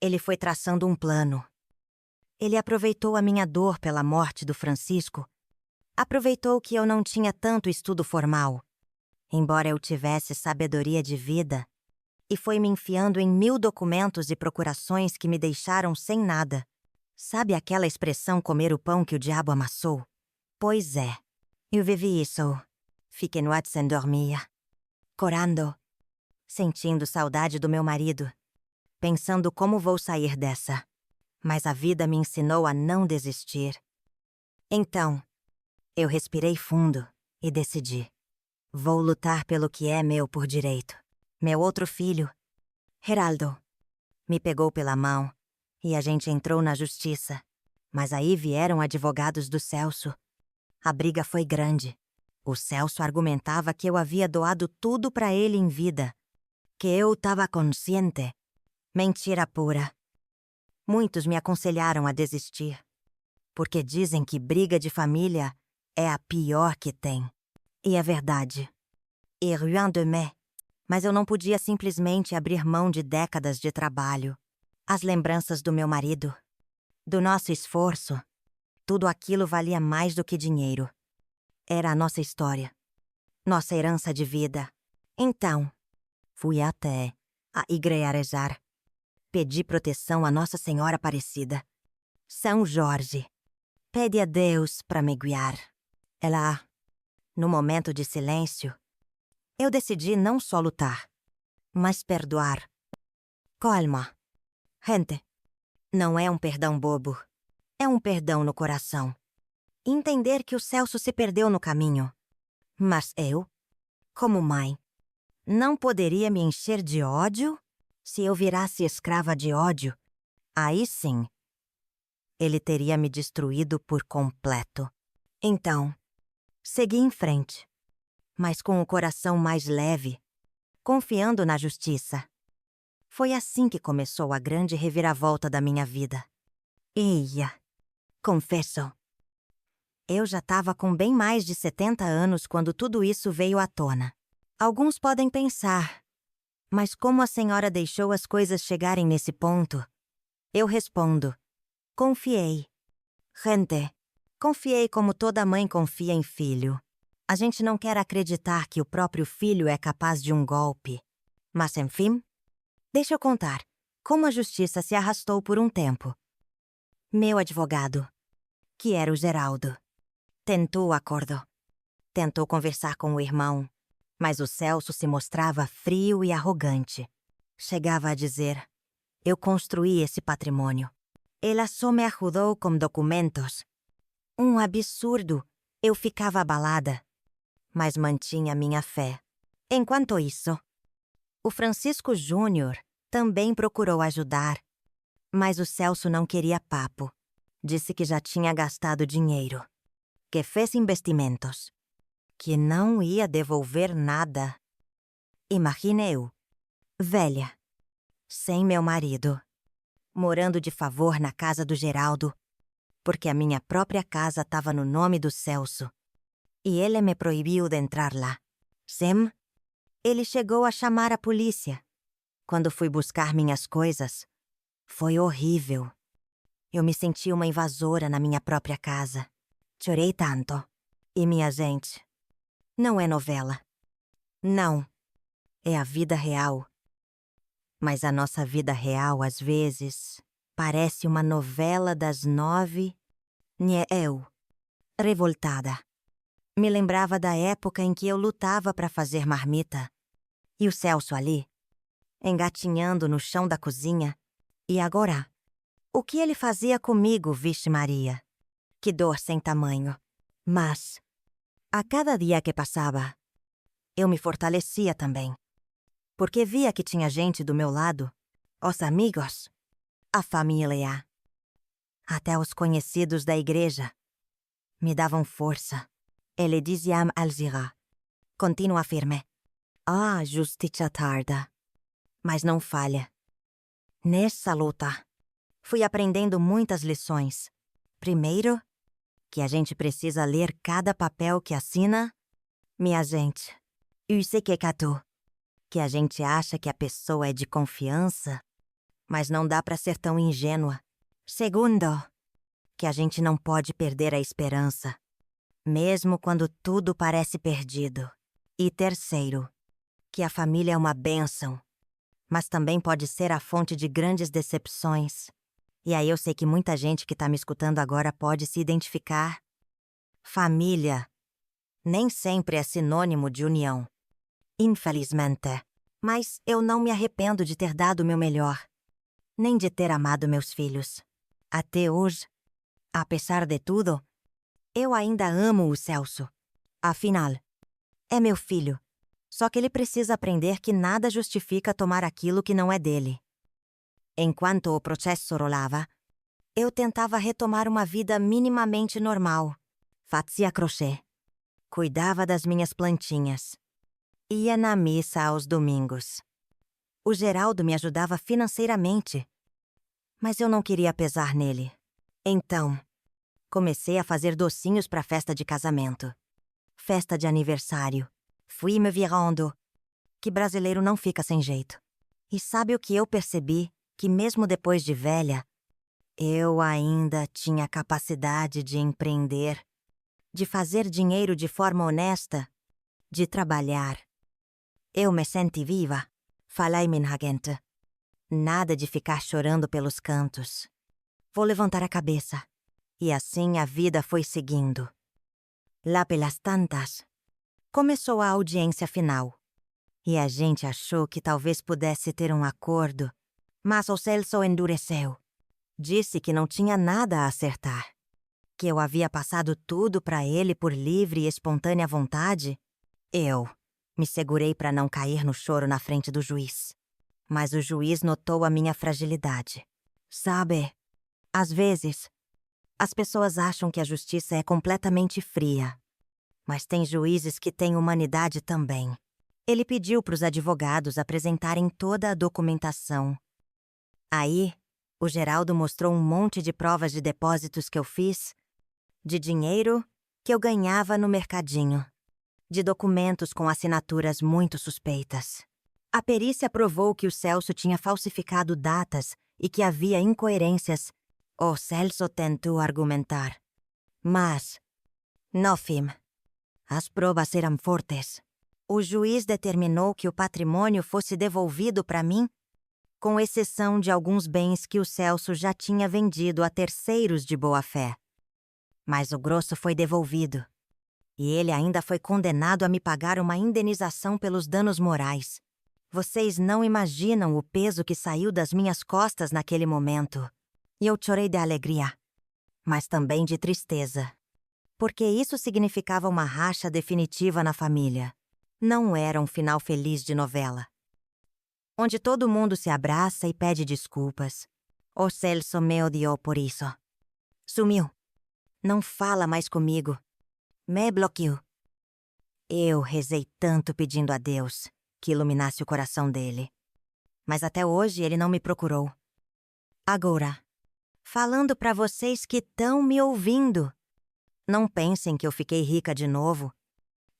ele foi traçando um plano. Ele aproveitou a minha dor pela morte do Francisco. Aproveitou que eu não tinha tanto estudo formal, embora eu tivesse sabedoria de vida, e foi me enfiando em 1000 documentos e procurações que me deixaram sem nada. Sabe aquela expressão comer o pão que o diabo amassou? Pois é, eu vivi isso. Fiquei no sem dormir, corando, sentindo saudade do meu marido, pensando como vou sair dessa. Mas a vida me ensinou a não desistir. Então, eu respirei fundo e decidi. Vou lutar pelo que é meu por direito. Meu outro filho, Geraldo, me pegou pela mão e a gente entrou na justiça. Mas aí vieram advogados do Celso. A briga foi grande. O Celso argumentava que eu havia doado tudo para ele em vida, que eu estava consciente. Mentira pura. Muitos me aconselharam a desistir, porque dizem que briga de família é a pior que tem. E é verdade. Et rien de mais. Mas eu não podia simplesmente abrir mão de décadas de trabalho. As lembranças do meu marido, do nosso esforço, tudo aquilo valia mais do que dinheiro. Era a nossa história, nossa herança de vida. Então, fui até a igreja, pedi proteção a Nossa Senhora Aparecida. São Jorge, pede a Deus para me guiar. Ela, no momento de silêncio, eu decidi não só lutar, mas perdoar. Calma. Gente, não é um perdão bobo. É um perdão no coração. Entender que o Celso se perdeu no caminho. Mas eu, como mãe, não poderia me encher de ódio se eu virasse escrava de ódio. Aí sim, ele teria me destruído por completo. Então, segui em frente, mas com o coração mais leve, confiando na justiça. Foi assim que começou a grande reviravolta da minha vida. Eia, confesso. Eu já estava com bem mais de 70 anos quando tudo isso veio à tona. Alguns podem pensar, Mas como a senhora deixou as coisas chegarem nesse ponto? Eu respondo: confiei. Gente, confiei como toda mãe confia em filho. A gente não quer acreditar que o próprio filho é capaz de um golpe. Mas, enfim, deixa eu contar como a justiça se arrastou por um tempo. Meu advogado, que era o Geraldo, tentou o acordo. Tentou conversar com o irmão, mas o Celso se mostrava frio e arrogante. Chegava a dizer: eu construí esse patrimônio. Ela só me ajudou com documentos. Um absurdo. Eu ficava abalada, mas mantinha minha fé. Enquanto isso, o Francisco Júnior também procurou ajudar, mas o Celso não queria papo. Disse que já tinha gastado dinheiro, que fez investimentos, que não ia devolver nada. Imagine eu, velha, sem meu marido, morando de favor na casa do Geraldo, porque a minha própria casa estava no nome do Celso, e ele me proibiu de entrar lá. Sim, ele chegou a chamar a polícia. Quando fui buscar minhas coisas, foi horrível. Eu me senti uma invasora na minha própria casa. Chorei tanto. E minha gente, não é novela. Não, é a vida real. Mas a nossa vida real, às vezes, parece uma novela das 9. Eu, revoltada. Me lembrava da época em que eu lutava para fazer marmita. E o Celso ali, engatinhando no chão da cozinha. E agora? O que ele fazia comigo, vixe Maria? Que dor sem tamanho. Mas, a cada dia que passava, eu me fortalecia também. Porque via que tinha gente do meu lado, os amigos, a família, até os conhecidos da igreja. Me davam força. Ele dizia a Alzira: continua firme. Ah, justiça tarda. Mas não falha. Nessa luta, fui aprendendo muitas lições. Primeiro, que a gente precisa ler cada papel que assina. Minha gente, isso é que a gente acha que a pessoa é de confiança, mas não dá para ser tão ingênua. Segundo, que a gente não pode perder a esperança, mesmo quando tudo parece perdido. E terceiro, que a família é uma bênção, mas também pode ser a fonte de grandes decepções. E aí eu sei que muita gente que tá me escutando agora pode se identificar. Família nem sempre é sinônimo de união. Infelizmente. Mas eu não me arrependo de ter dado o meu melhor, nem de ter amado meus filhos. Até hoje, apesar de tudo, eu ainda amo o Celso. Afinal, é meu filho. Só que ele precisa aprender que nada justifica tomar aquilo que não é dele. Enquanto o processo rolava, eu tentava retomar uma vida minimamente normal. Fazia crochê. Cuidava das minhas plantinhas. Ia na missa aos domingos. O Geraldo me ajudava financeiramente, mas eu não queria pesar nele. Então, comecei a fazer docinhos para festa de casamento, festa de aniversário. Fui me virando, que brasileiro não fica sem jeito. E sabe o que eu percebi? Que mesmo depois de velha, eu ainda tinha capacidade de empreender, de fazer dinheiro de forma honesta, de trabalhar. Eu me senti viva. Falei, minha gente. Nada de ficar chorando pelos cantos. Vou levantar a cabeça. E assim a vida foi seguindo. Lá pelas tantas, começou a audiência final. E a gente achou que talvez pudesse ter um acordo, mas o Celso endureceu. Disse que não tinha nada a acertar. Que eu havia passado tudo para ele por livre e espontânea vontade. Eu me segurei para não cair no choro na frente do juiz. Mas o juiz notou a minha fragilidade. Sabe, às vezes, as pessoas acham que a justiça é completamente fria. Mas tem juízes que têm humanidade também. Ele pediu para os advogados apresentarem toda a documentação. Aí, o Geraldo mostrou um monte de provas de depósitos que eu fiz, de dinheiro que eu ganhava no mercadinho, de documentos com assinaturas muito suspeitas. A perícia provou que o Celso tinha falsificado datas e que havia incoerências. O Celso tentou argumentar. Mas, no fim, as provas eram fortes. O juiz determinou que o patrimônio fosse devolvido para mim, com exceção de alguns bens que o Celso já tinha vendido a terceiros de boa-fé. Mas o grosso foi devolvido. E ele ainda foi condenado a me pagar uma indenização pelos danos morais. Vocês não imaginam o peso que saiu das minhas costas naquele momento. E eu chorei de alegria, mas também de tristeza. Porque isso significava uma racha definitiva na família. Não era um final feliz de novela, onde todo mundo se abraça e pede desculpas. O Celso me odiou por isso. Sumiu. Não fala mais comigo. Me bloqueou. Eu rezei tanto pedindo a Deus que iluminasse o coração dele. Mas até hoje ele não me procurou. Agora, falando para vocês que estão me ouvindo, não pensem que eu fiquei rica de novo.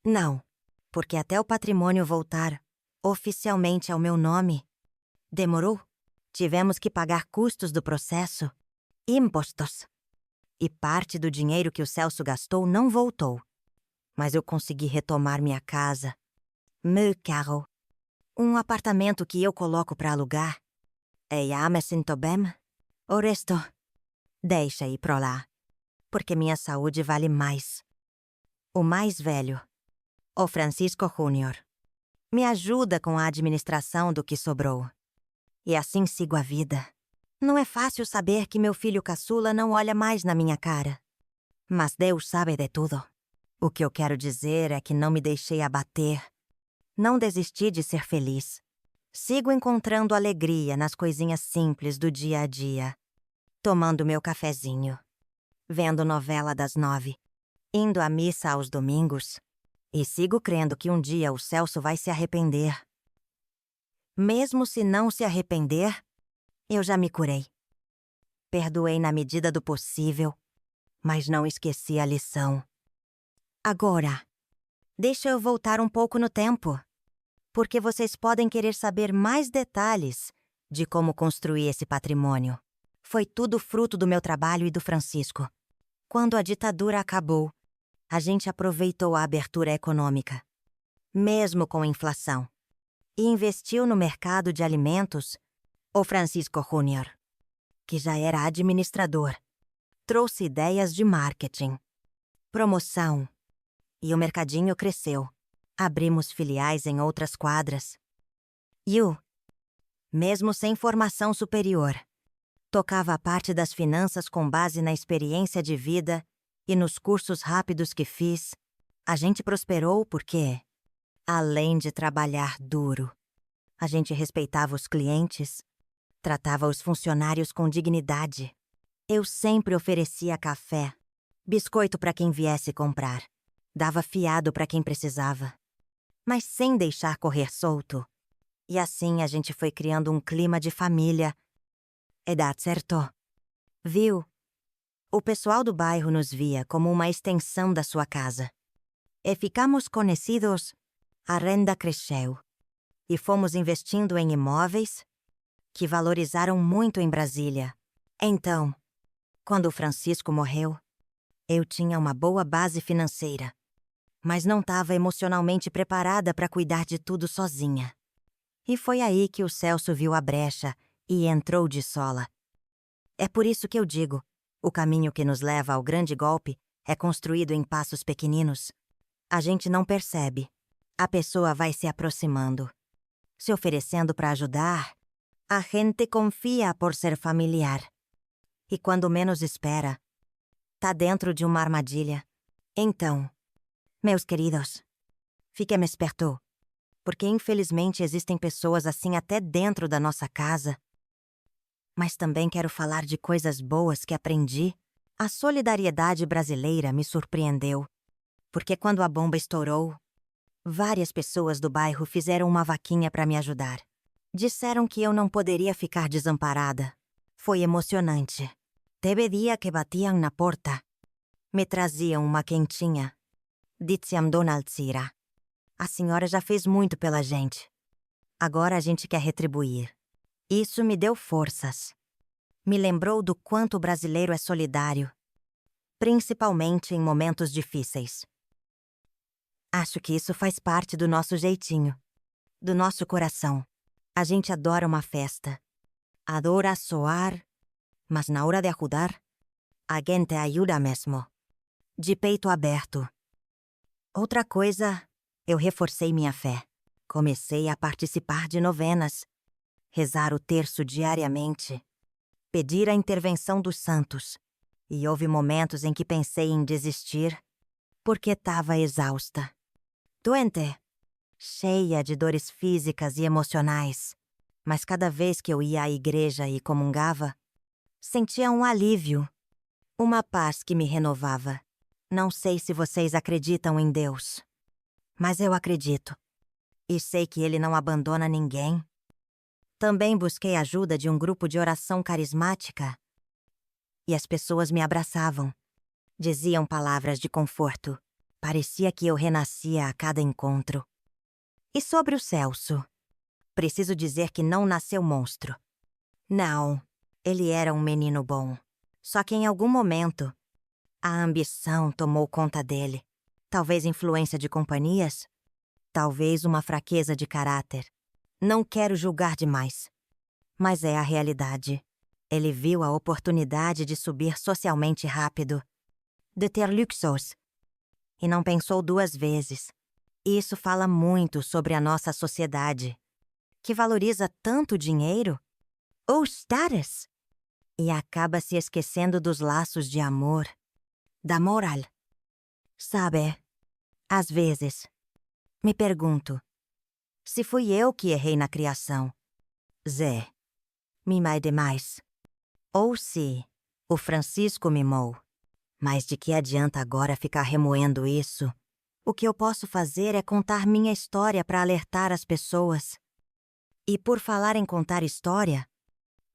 Não, porque até o patrimônio voltar oficialmente ao meu nome, demorou. Tivemos que pagar custos do processo, impostos. E parte do dinheiro que o Celso gastou não voltou. Mas eu consegui retomar minha casa, meu carro, um apartamento que eu coloco para alugar. E já me sinto bem. O resto, deixa ir pra lá, porque minha saúde vale mais. O mais velho, o Francisco Júnior, me ajuda com a administração do que sobrou. E assim sigo a vida. Não é fácil saber que meu filho caçula não olha mais na minha cara. Mas Deus sabe de tudo. O que eu quero dizer é que não me deixei abater. Não desisti de ser feliz. Sigo encontrando alegria nas coisinhas simples do dia a dia. Tomando meu cafezinho. Vendo novela das 9. Indo à missa aos domingos. E sigo crendo que um dia o Celso vai se arrepender. Mesmo se não se arrepender, eu já me curei. Perdoei na medida do possível, mas não esqueci a lição. Agora, deixa eu voltar um pouco no tempo, porque vocês podem querer saber mais detalhes de como construir esse patrimônio. Foi tudo fruto do meu trabalho e do Francisco. Quando a ditadura acabou, a gente aproveitou a abertura econômica, mesmo com a inflação, e investiu no mercado de alimentos. O Francisco Júnior, que já era administrador, trouxe ideias de marketing, promoção, e o mercadinho cresceu. Abrimos filiais em outras quadras. E mesmo sem formação superior, tocava a parte das finanças com base na experiência de vida e nos cursos rápidos que fiz. A gente prosperou porque, além de trabalhar duro, a gente respeitava os clientes, tratava os funcionários com dignidade. Eu sempre oferecia café, biscoito para quem viesse comprar. Dava fiado para quem precisava, mas sem deixar correr solto. E assim a gente foi criando um clima de família. E dá certo. Viu? O pessoal do bairro nos via como uma extensão da sua casa. E ficamos conhecidos. A renda cresceu. E fomos investindo em imóveis que valorizaram muito em Brasília. Então, quando o Francisco morreu, eu tinha uma boa base financeira, mas não estava emocionalmente preparada para cuidar de tudo sozinha. E foi aí que o Celso viu a brecha e entrou de sola. É por isso que eu digo, o caminho que nos leva ao grande golpe é construído em passos pequeninos. A gente não percebe. A pessoa vai se aproximando, se oferecendo para ajudar. A gente confia por ser familiar. E quando menos espera, tá dentro de uma armadilha. Então, meus queridos, fiquem espertos, porque infelizmente existem pessoas assim até dentro da nossa casa. Mas também quero falar de coisas boas que aprendi. A solidariedade brasileira me surpreendeu, porque quando a bomba estourou, várias pessoas do bairro fizeram uma vaquinha para me ajudar. Disseram que eu não poderia ficar desamparada. Foi emocionante. Teve dia que batiam na porta. Me traziam uma quentinha. Diziam Dona Alzira, a senhora já fez muito pela gente. Agora a gente quer retribuir. Isso me deu forças. Me lembrou do quanto o brasileiro é solidário, principalmente em momentos difíceis. Acho que isso faz parte do nosso jeitinho, do nosso coração. A gente adora uma festa. Adora soar, mas na hora de ajudar, a gente ajuda mesmo. De peito aberto. Outra coisa, eu reforcei minha fé. Comecei a participar de novenas, rezar o terço diariamente, pedir a intervenção dos santos. E houve momentos em que pensei em desistir, porque estava exausta. Doente, cheia de dores físicas e emocionais. Mas cada vez que eu ia à igreja e comungava, sentia um alívio, uma paz que me renovava. Não sei se vocês acreditam em Deus, mas eu acredito. E sei que Ele não abandona ninguém. Também busquei ajuda de um grupo de oração carismática e as pessoas me abraçavam. Diziam palavras de conforto. Parecia que eu renascia a cada encontro. E sobre o Celso? Preciso dizer que não nasceu monstro. Não, ele era um menino bom. Só que em algum momento, a ambição tomou conta dele. Talvez influência de companhias? Talvez uma fraqueza de caráter. Não quero julgar demais. Mas é a realidade. Ele viu a oportunidade de subir socialmente rápido, de ter luxos, e não pensou duas vezes. Isso fala muito sobre a nossa sociedade, que valoriza tanto dinheiro ou status e acaba se esquecendo dos laços de amor, da moral. Sabe, às vezes, me pergunto se fui eu que errei na criação. Zé, mimai demais. Ou se o Francisco mimou. Mas de que adianta agora ficar remoendo isso? O que eu posso fazer é contar minha história para alertar as pessoas. E por falar em contar história,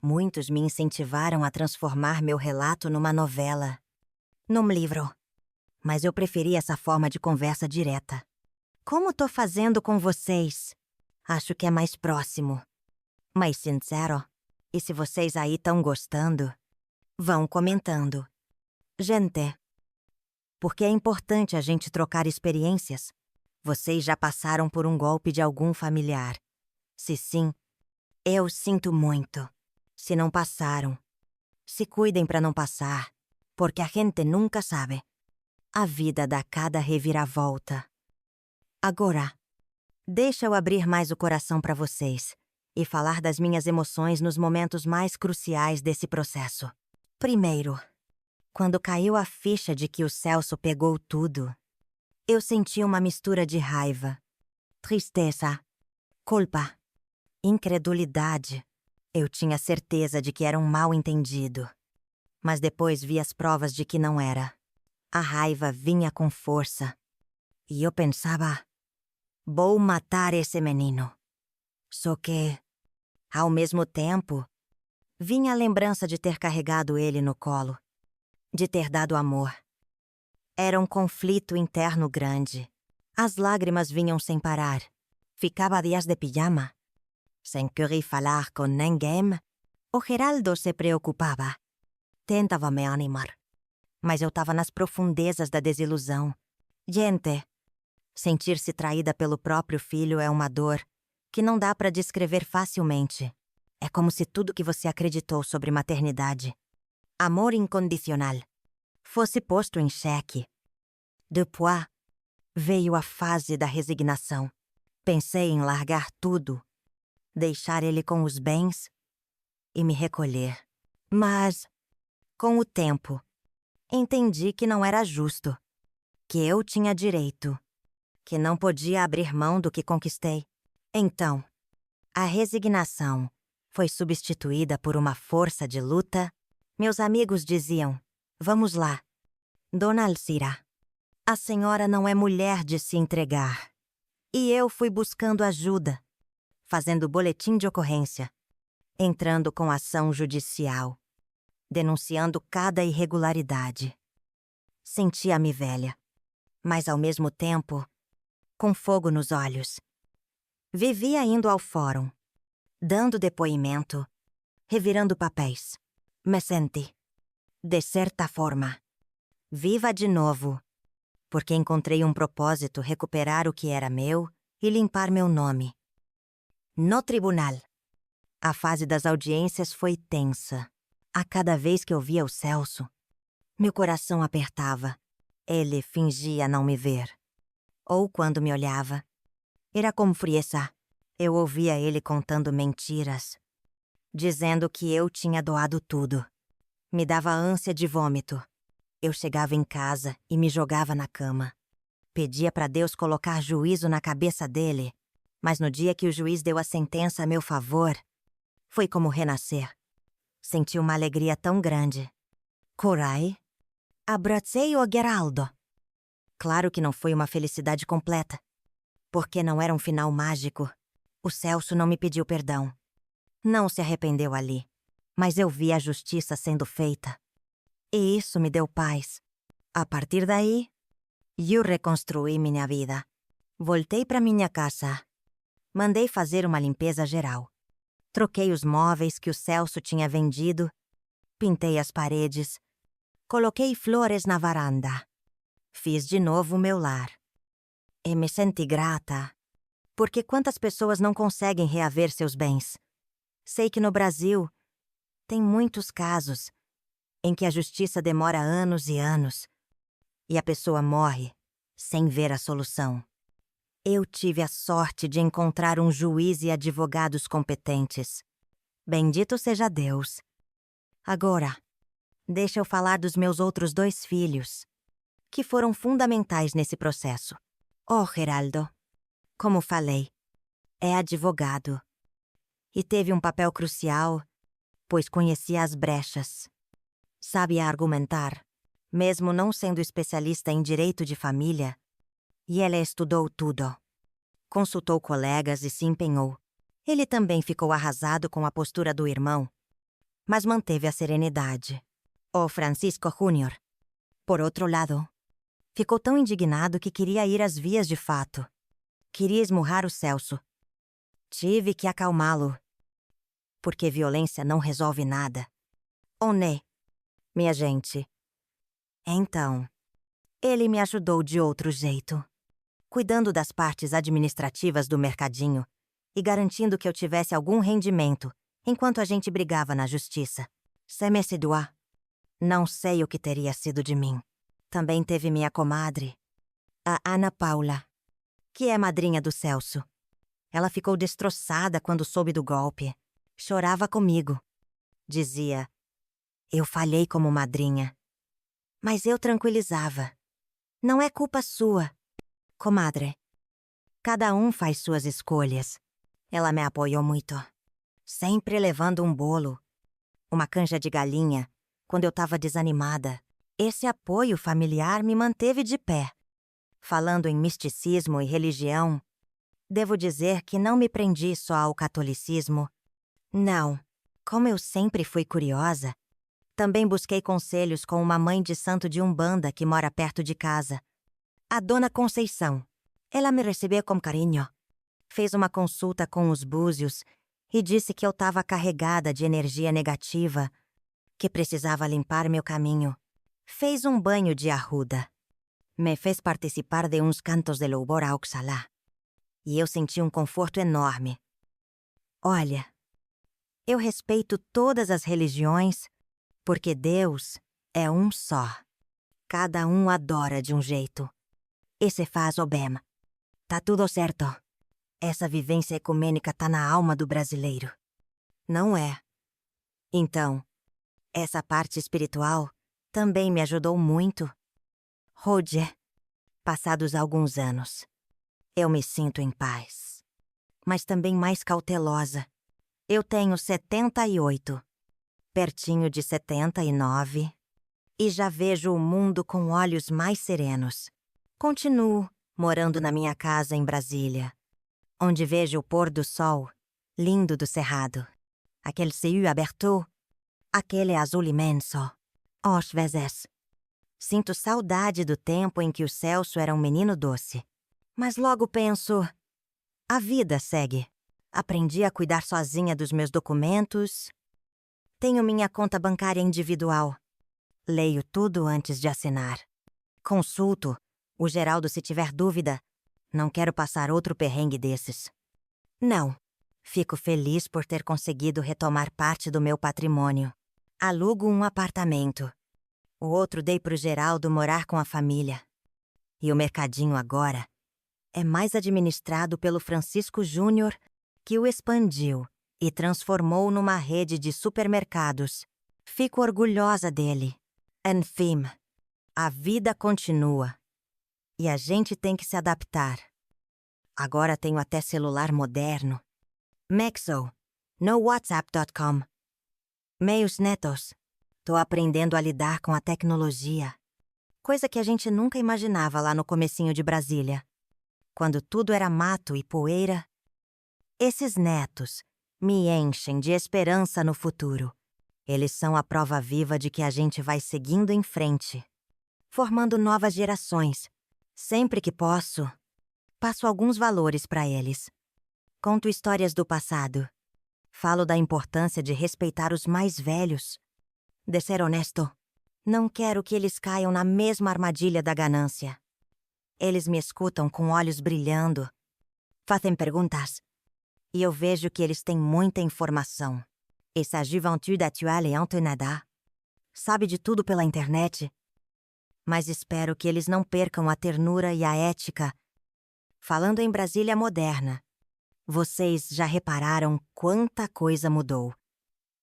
muitos me incentivaram a transformar meu relato numa novela, num livro. Mas eu preferi essa forma de conversa direta. Como tô fazendo com vocês? Acho que é mais próximo. Mais sincero. E se vocês aí estão gostando, vão comentando. Gente, porque é importante a gente trocar experiências. Vocês já passaram por um golpe de algum familiar? Se sim, eu sinto muito. Se não passaram, se cuidem para não passar, porque a gente nunca sabe. A vida dá cada reviravolta. Agora, deixa eu abrir mais o coração para vocês e falar das minhas emoções nos momentos mais cruciais desse processo. Primeiro, quando caiu a ficha de que o Celso pegou tudo, eu senti uma mistura de raiva, tristeza, culpa, incredulidade. Eu tinha certeza de que era um mal-entendido, mas depois vi as provas de que não era. A raiva vinha com força, e eu pensava, vou matar esse menino. Só que, ao mesmo tempo, vinha a lembrança de ter carregado ele no colo, de ter dado amor. Era um conflito interno grande. As lágrimas vinham sem parar. Ficava dias de pijama, sem querer falar com ninguém. O Geraldo se preocupava. Tentava me animar. Mas eu estava nas profundezas da desilusão. Gente, sentir-se traída pelo próprio filho é uma dor que não dá para descrever facilmente. É como se tudo que você acreditou sobre maternidade, amor incondicional, fosse posto em xeque. Depois, veio a fase da resignação. Pensei em largar tudo, deixar ele com os bens e me recolher. Mas, com o tempo, entendi que não era justo, que eu tinha direito, que não podia abrir mão do que conquistei. Então, a resignação foi substituída por uma força de luta. Meus amigos diziam, vamos lá, Dona Alcira, a senhora não é mulher de se entregar. E eu fui buscando ajuda, fazendo boletim de ocorrência, entrando com ação judicial, denunciando cada irregularidade. Sentia-me velha, mas ao mesmo tempo, com fogo nos olhos. Vivia indo ao fórum, dando depoimento, revirando papéis. Me senti, de certa forma, viva de novo, porque encontrei um propósito recuperar o que era meu e limpar meu nome. No tribunal, a fase das audiências foi tensa. A cada vez que eu via o Celso, meu coração apertava. Ele fingia não me ver. Ou quando me olhava, era como frieza. Eu ouvia ele contando mentiras, dizendo que eu tinha doado tudo. Me dava ânsia de vômito. Eu chegava em casa e me jogava na cama. Pedia para Deus colocar juízo na cabeça dele, mas no dia que o juiz deu a sentença a meu favor, foi como renascer. Senti uma alegria tão grande. Corai, abracei o Geraldo. Claro que não foi uma felicidade completa, porque não era um final mágico. O Celso não me pediu perdão. Não se arrependeu ali, mas eu vi a justiça sendo feita. E isso me deu paz. A partir daí, eu reconstruí minha vida. Voltei para minha casa. Mandei fazer uma limpeza geral. Troquei os móveis que o Celso tinha vendido, pintei as paredes, coloquei flores na varanda. Fiz de novo o meu lar. E me senti grata, porque quantas pessoas não conseguem reaver seus bens? Sei que no Brasil tem muitos casos em que a justiça demora anos e anos e a pessoa morre sem ver a solução. Eu tive a sorte de encontrar um juiz e advogados competentes. Bendito seja Deus. Agora, deixa eu falar dos meus outros 2 filhos, que foram fundamentais nesse processo. Oh, Geraldo, como falei, é advogado. E teve um papel crucial, pois conhecia as brechas. Sabe argumentar, mesmo não sendo especialista em direito de família, e ele estudou tudo. Consultou colegas e se empenhou. Ele também ficou arrasado com a postura do irmão, mas manteve a serenidade. O Francisco Júnior, por outro lado, ficou tão indignado que queria ir às vias de fato. Queria esmurrar o Celso. Tive que acalmá-lo, porque violência não resolve nada. Oné, minha gente. Então, ele me ajudou de outro jeito, cuidando das partes administrativas do mercadinho e garantindo que eu tivesse algum rendimento enquanto a gente brigava na justiça. Se me séduit, não sei o que teria sido de mim. Também teve minha comadre, a Ana Paula, que é madrinha do Celso. Ela ficou destroçada quando soube do golpe. Chorava comigo. Dizia, eu falhei como madrinha. Mas eu tranquilizava. Não é culpa sua. Comadre, cada um faz suas escolhas. Ela me apoiou muito. Sempre levando um bolo, uma canja de galinha, quando eu estava desanimada. Esse apoio familiar me manteve de pé. Falando em misticismo e religião, devo dizer que não me prendi só ao catolicismo. Não, como eu sempre fui curiosa, também busquei conselhos com uma mãe de santo de Umbanda que mora perto de casa. A Dona Conceição. Ela me recebeu com carinho. Fez uma consulta com os búzios e disse que eu estava carregada de energia negativa, que precisava limpar meu caminho. Fez um banho de arruda. Me fez participar de uns cantos de louvor a Oxalá. E eu senti um conforto enorme. Olha, eu respeito todas as religiões, porque Deus é um só. Cada um adora de um jeito. E se faz o bem. Tá tudo certo. Essa vivência ecumênica tá na alma do brasileiro. Não é? Então, essa parte espiritual também me ajudou muito. Roger, passados alguns anos, eu me sinto em paz, mas também mais cautelosa. Eu tenho 78, pertinho de 79, e já vejo o mundo com olhos mais serenos. Continuo morando na minha casa em Brasília, onde vejo o pôr do sol lindo do cerrado. Aquele céu aberto, aquele azul imenso. Às vezes, sinto saudade do tempo em que o Celso era um menino doce. Mas logo penso, A vida segue. Aprendi a cuidar sozinha dos meus documentos. Tenho minha conta bancária individual. Leio tudo antes de assinar. Consulto o Geraldo se tiver dúvida. Não quero passar outro perrengue desses. Não. Fico feliz por ter conseguido retomar parte do meu patrimônio. Alugo um apartamento. O outro dei pro Geraldo morar com a família. E o mercadinho agora é mais administrado pelo Francisco Júnior, que o expandiu e transformou numa rede de supermercados. Fico orgulhosa dele. Enfim, a vida continua. E a gente tem que se adaptar. Agora tenho até celular moderno. Mexo, no WhatsApp.com. Meus netos. Tô aprendendo a lidar com a tecnologia. Coisa que a gente nunca imaginava lá no comecinho de Brasília. Quando tudo era mato e poeira. Esses netos me enchem de esperança no futuro. Eles são a prova viva de que a gente vai seguindo em frente. Formando novas gerações. Sempre que posso, passo alguns valores para eles. Conto histórias do passado. Falo da importância de respeitar os mais velhos. De ser honesto, não quero que eles caiam na mesma armadilha da ganância. Eles me escutam com olhos brilhando. Fazem perguntas. E eu vejo que eles têm muita informação. Essa juventude atual é antenada. Sabe de tudo pela internet. Mas espero que eles não percam a ternura e a ética. Falando em Brasília moderna, vocês já repararam quanta coisa mudou?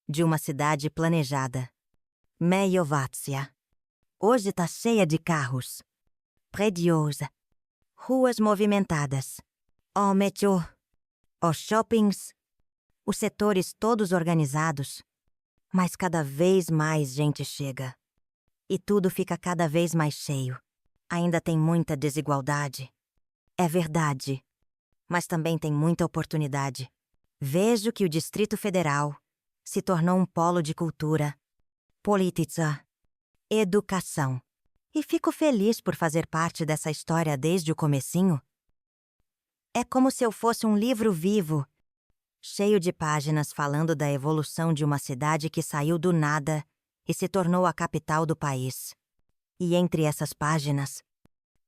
De uma cidade planejada. Meiovácia. Hoje tá cheia de carros. Prédios. Ruas movimentadas. O metrô. Os shoppings. Os setores todos organizados. Mas cada vez mais gente chega. E tudo fica cada vez mais cheio. Ainda tem muita desigualdade. É verdade. Mas também tem muita oportunidade. Vejo que o Distrito Federal se tornou um polo de cultura, política, educação. E fico feliz por fazer parte dessa história desde o comecinho. É como se eu fosse um livro vivo, cheio de páginas falando da evolução de uma cidade que saiu do nada e se tornou a capital do país. E entre essas páginas,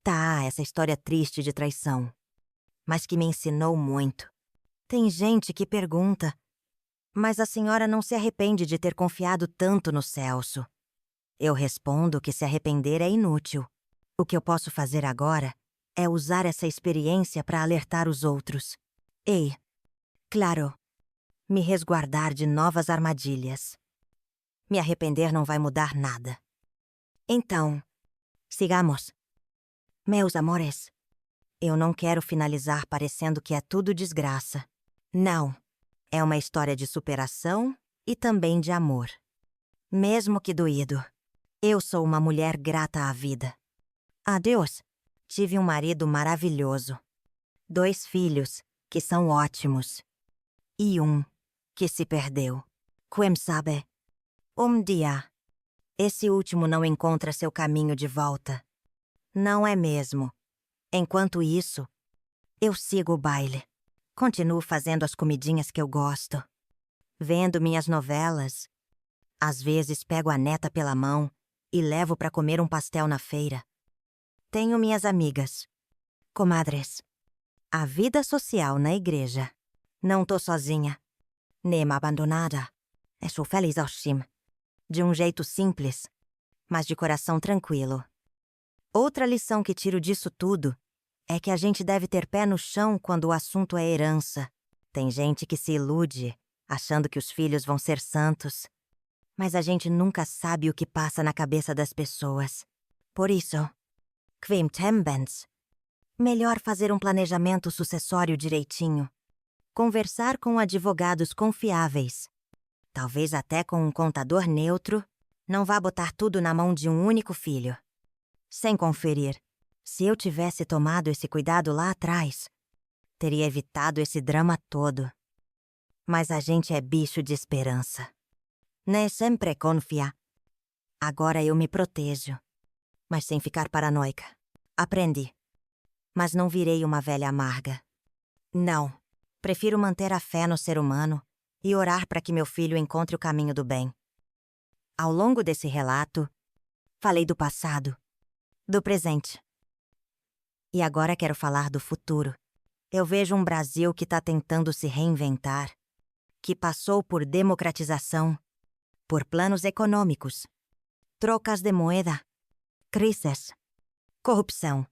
tá essa história triste de traição, mas que me ensinou muito. Tem gente que pergunta, mas a senhora não se arrepende de ter confiado tanto no Celso? Eu respondo que se arrepender é inútil. O que eu posso fazer agora é usar essa experiência para alertar os outros. E, claro, me resguardar de novas armadilhas. Me arrepender não vai mudar nada. Então, sigamos. Meus amores, eu não quero finalizar parecendo que é tudo desgraça. Não, é uma história de superação e também de amor. Mesmo que doído, eu sou uma mulher grata à vida. Adeus, tive um marido maravilhoso. 2 filhos, que são ótimos. E um, que se perdeu. Quem sabe? Dia, esse último não encontra seu caminho de volta. Não é mesmo. Enquanto isso, eu sigo o baile. Continuo fazendo as comidinhas que eu gosto. Vendo minhas novelas. Às vezes pego a neta pela mão e levo para comer um pastel na feira. Tenho minhas amigas. Comadres. A vida social na igreja. Não tô sozinha. Nem abandonada. Sou feliz ao cima. De um jeito simples, mas de coração tranquilo. Outra lição que tiro disso tudo é que a gente deve ter pé no chão quando o assunto é herança. Tem gente que se ilude, achando que os filhos vão ser santos. Mas a gente nunca sabe o que passa na cabeça das pessoas. Por isso, quem tembens, melhor fazer um planejamento sucessório direitinho. Conversar com advogados confiáveis. Talvez até com um contador neutro, não vá botar tudo na mão de um único filho. Sem conferir. Se eu tivesse tomado esse cuidado lá atrás, teria evitado esse drama todo. Mas a gente é bicho de esperança. Nem sempre confia. Agora eu me protejo, mas sem ficar paranoica. Aprendi. Mas não virei uma velha amarga. Não. Prefiro manter a fé no ser humano e orar para que meu filho encontre o caminho do bem. Ao longo desse relato, falei do passado, do presente. E agora quero falar do futuro. Eu vejo um Brasil que está tentando se reinventar, que passou por democratização, por planos econômicos, trocas de moeda, crises, corrupção,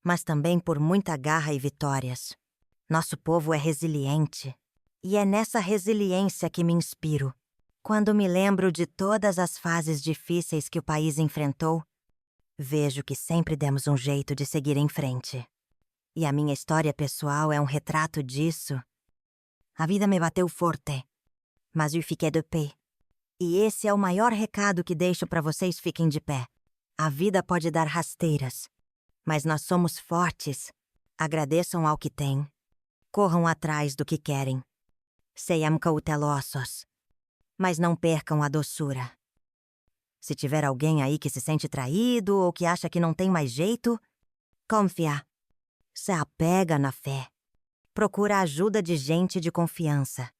mas também por muita garra e vitórias. Nosso povo é resiliente, e é nessa resiliência que me inspiro. Quando me lembro de todas as fases difíceis que o país enfrentou, vejo que sempre demos um jeito de seguir em frente. E a minha história pessoal é um retrato disso. A vida me bateu forte, mas eu fiquei de pé. E esse é o maior recado que deixo para vocês: fiquem de pé. A vida pode dar rasteiras, mas nós somos fortes. Agradeçam ao que têm. Corram atrás do que querem. Sejam cautelosos, mas não percam a doçura. Se tiver alguém aí que se sente traído ou que acha que não tem mais jeito, confia. Se apega na fé. Procura a ajuda de gente de confiança.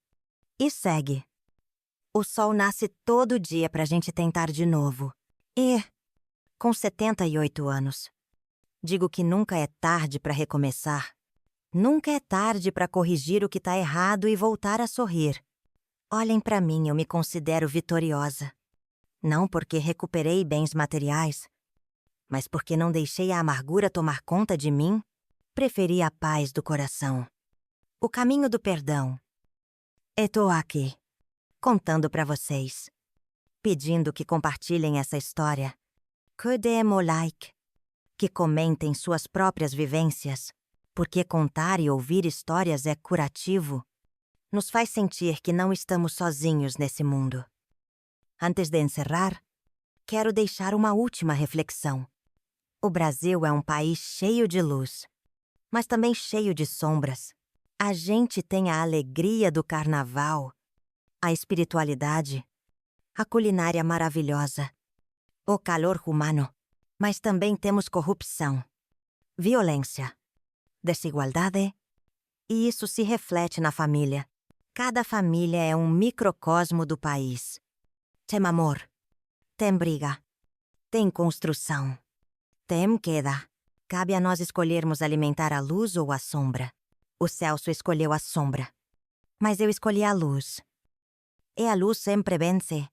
E segue. O sol nasce todo dia pra gente tentar de novo. E, com 78 anos, digo que nunca é tarde pra recomeçar. Nunca é tarde pra corrigir o que tá errado e voltar a sorrir. Olhem pra mim, eu me considero vitoriosa. Não porque recuperei bens materiais, mas porque não deixei a amargura tomar conta de mim. Preferi a paz do coração. O caminho do perdão. E tô aqui, contando pra vocês, pedindo que compartilhem essa história, que deem o like, que comentem suas próprias vivências, porque contar e ouvir histórias é curativo, nos faz sentir que não estamos sozinhos nesse mundo. Antes de encerrar, quero deixar uma última reflexão. O Brasil é um país cheio de luz, mas também cheio de sombras. A gente tem a alegria do carnaval, a espiritualidade, a culinária maravilhosa, o calor humano, mas também temos corrupção, violência, desigualdade, e isso se reflete na família. Cada família é um microcosmo do país. Tem amor, tem briga, tem construção, tem queda. Cabe a nós escolhermos alimentar a luz ou a sombra. O Celso escolheu a sombra, mas eu escolhi a luz. E a luz sempre vence.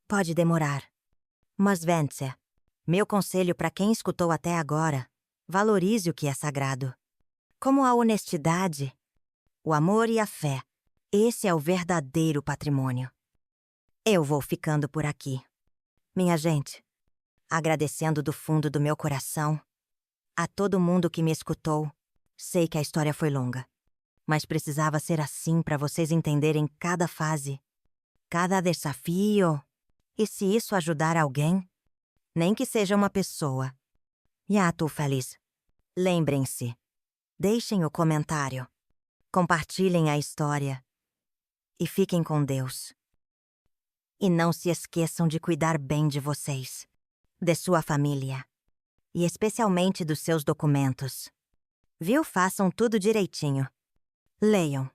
Pode demorar, mas vence. Meu conselho para quem escutou até agora: valorize o que é sagrado. Como a honestidade, o amor e a fé. Esse é o verdadeiro patrimônio. Eu vou ficando por aqui. Minha gente, agradecendo do fundo do meu coração a todo mundo que me escutou. Sei que a história foi longa, mas precisava ser assim para vocês entenderem cada fase, cada desafio. E se isso ajudar alguém, nem que seja uma pessoa, já tô feliz. Lembrem-se, deixem o comentário, compartilhem a história e fiquem com Deus. E não se esqueçam de cuidar bem de vocês, de sua família e especialmente dos seus documentos. Viu? Façam tudo direitinho. Leiam.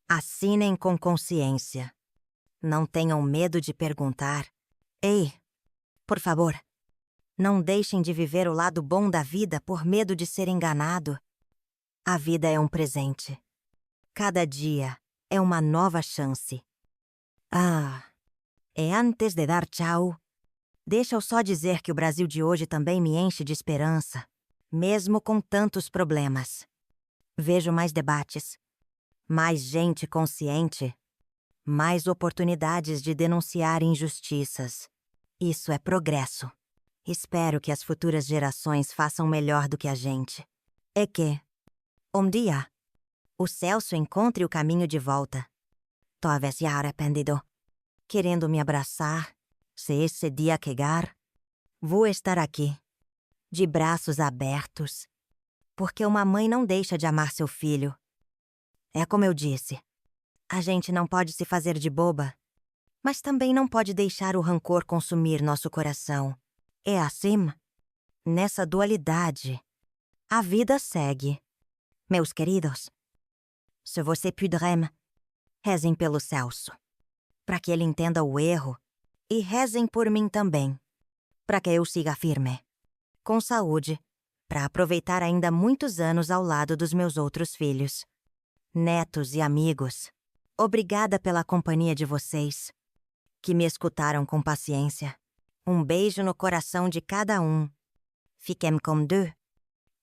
Assinem com consciência. Não tenham medo de perguntar. Ei, por favor, não deixem de viver o lado bom da vida por medo de ser enganado. A vida é um presente. Cada dia é uma nova chance. E antes de dar tchau, deixa eu só dizer que o Brasil de hoje também me enche de esperança, mesmo com tantos problemas. Vejo mais debates, mais gente consciente, mais oportunidades de denunciar injustiças. Isso é progresso. Espero que as futuras gerações façam melhor do que a gente. E que, um dia, o Celso encontre o caminho de volta. Talvez já arrependido, querendo me abraçar. Se esse dia chegar, vou estar aqui, de braços abertos, porque uma mãe não deixa de amar seu filho. É como eu disse, a gente não pode se fazer de boba, mas também não pode deixar o rancor consumir nosso coração. É assim, nessa dualidade, a vida segue. Meus queridos, Se você puderem, rezem pelo Celso, para que ele entenda o erro, e rezem por mim também, para que eu siga firme, com saúde, para aproveitar ainda muitos anos ao lado dos meus outros filhos, netos e amigos. Obrigada pela companhia de vocês, que me escutaram com paciência. Um beijo no coração de cada um. Fiquem com Deus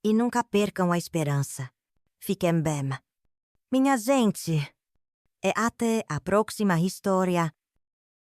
e nunca percam a esperança. Fiquem bem. Minha gente, e até a próxima história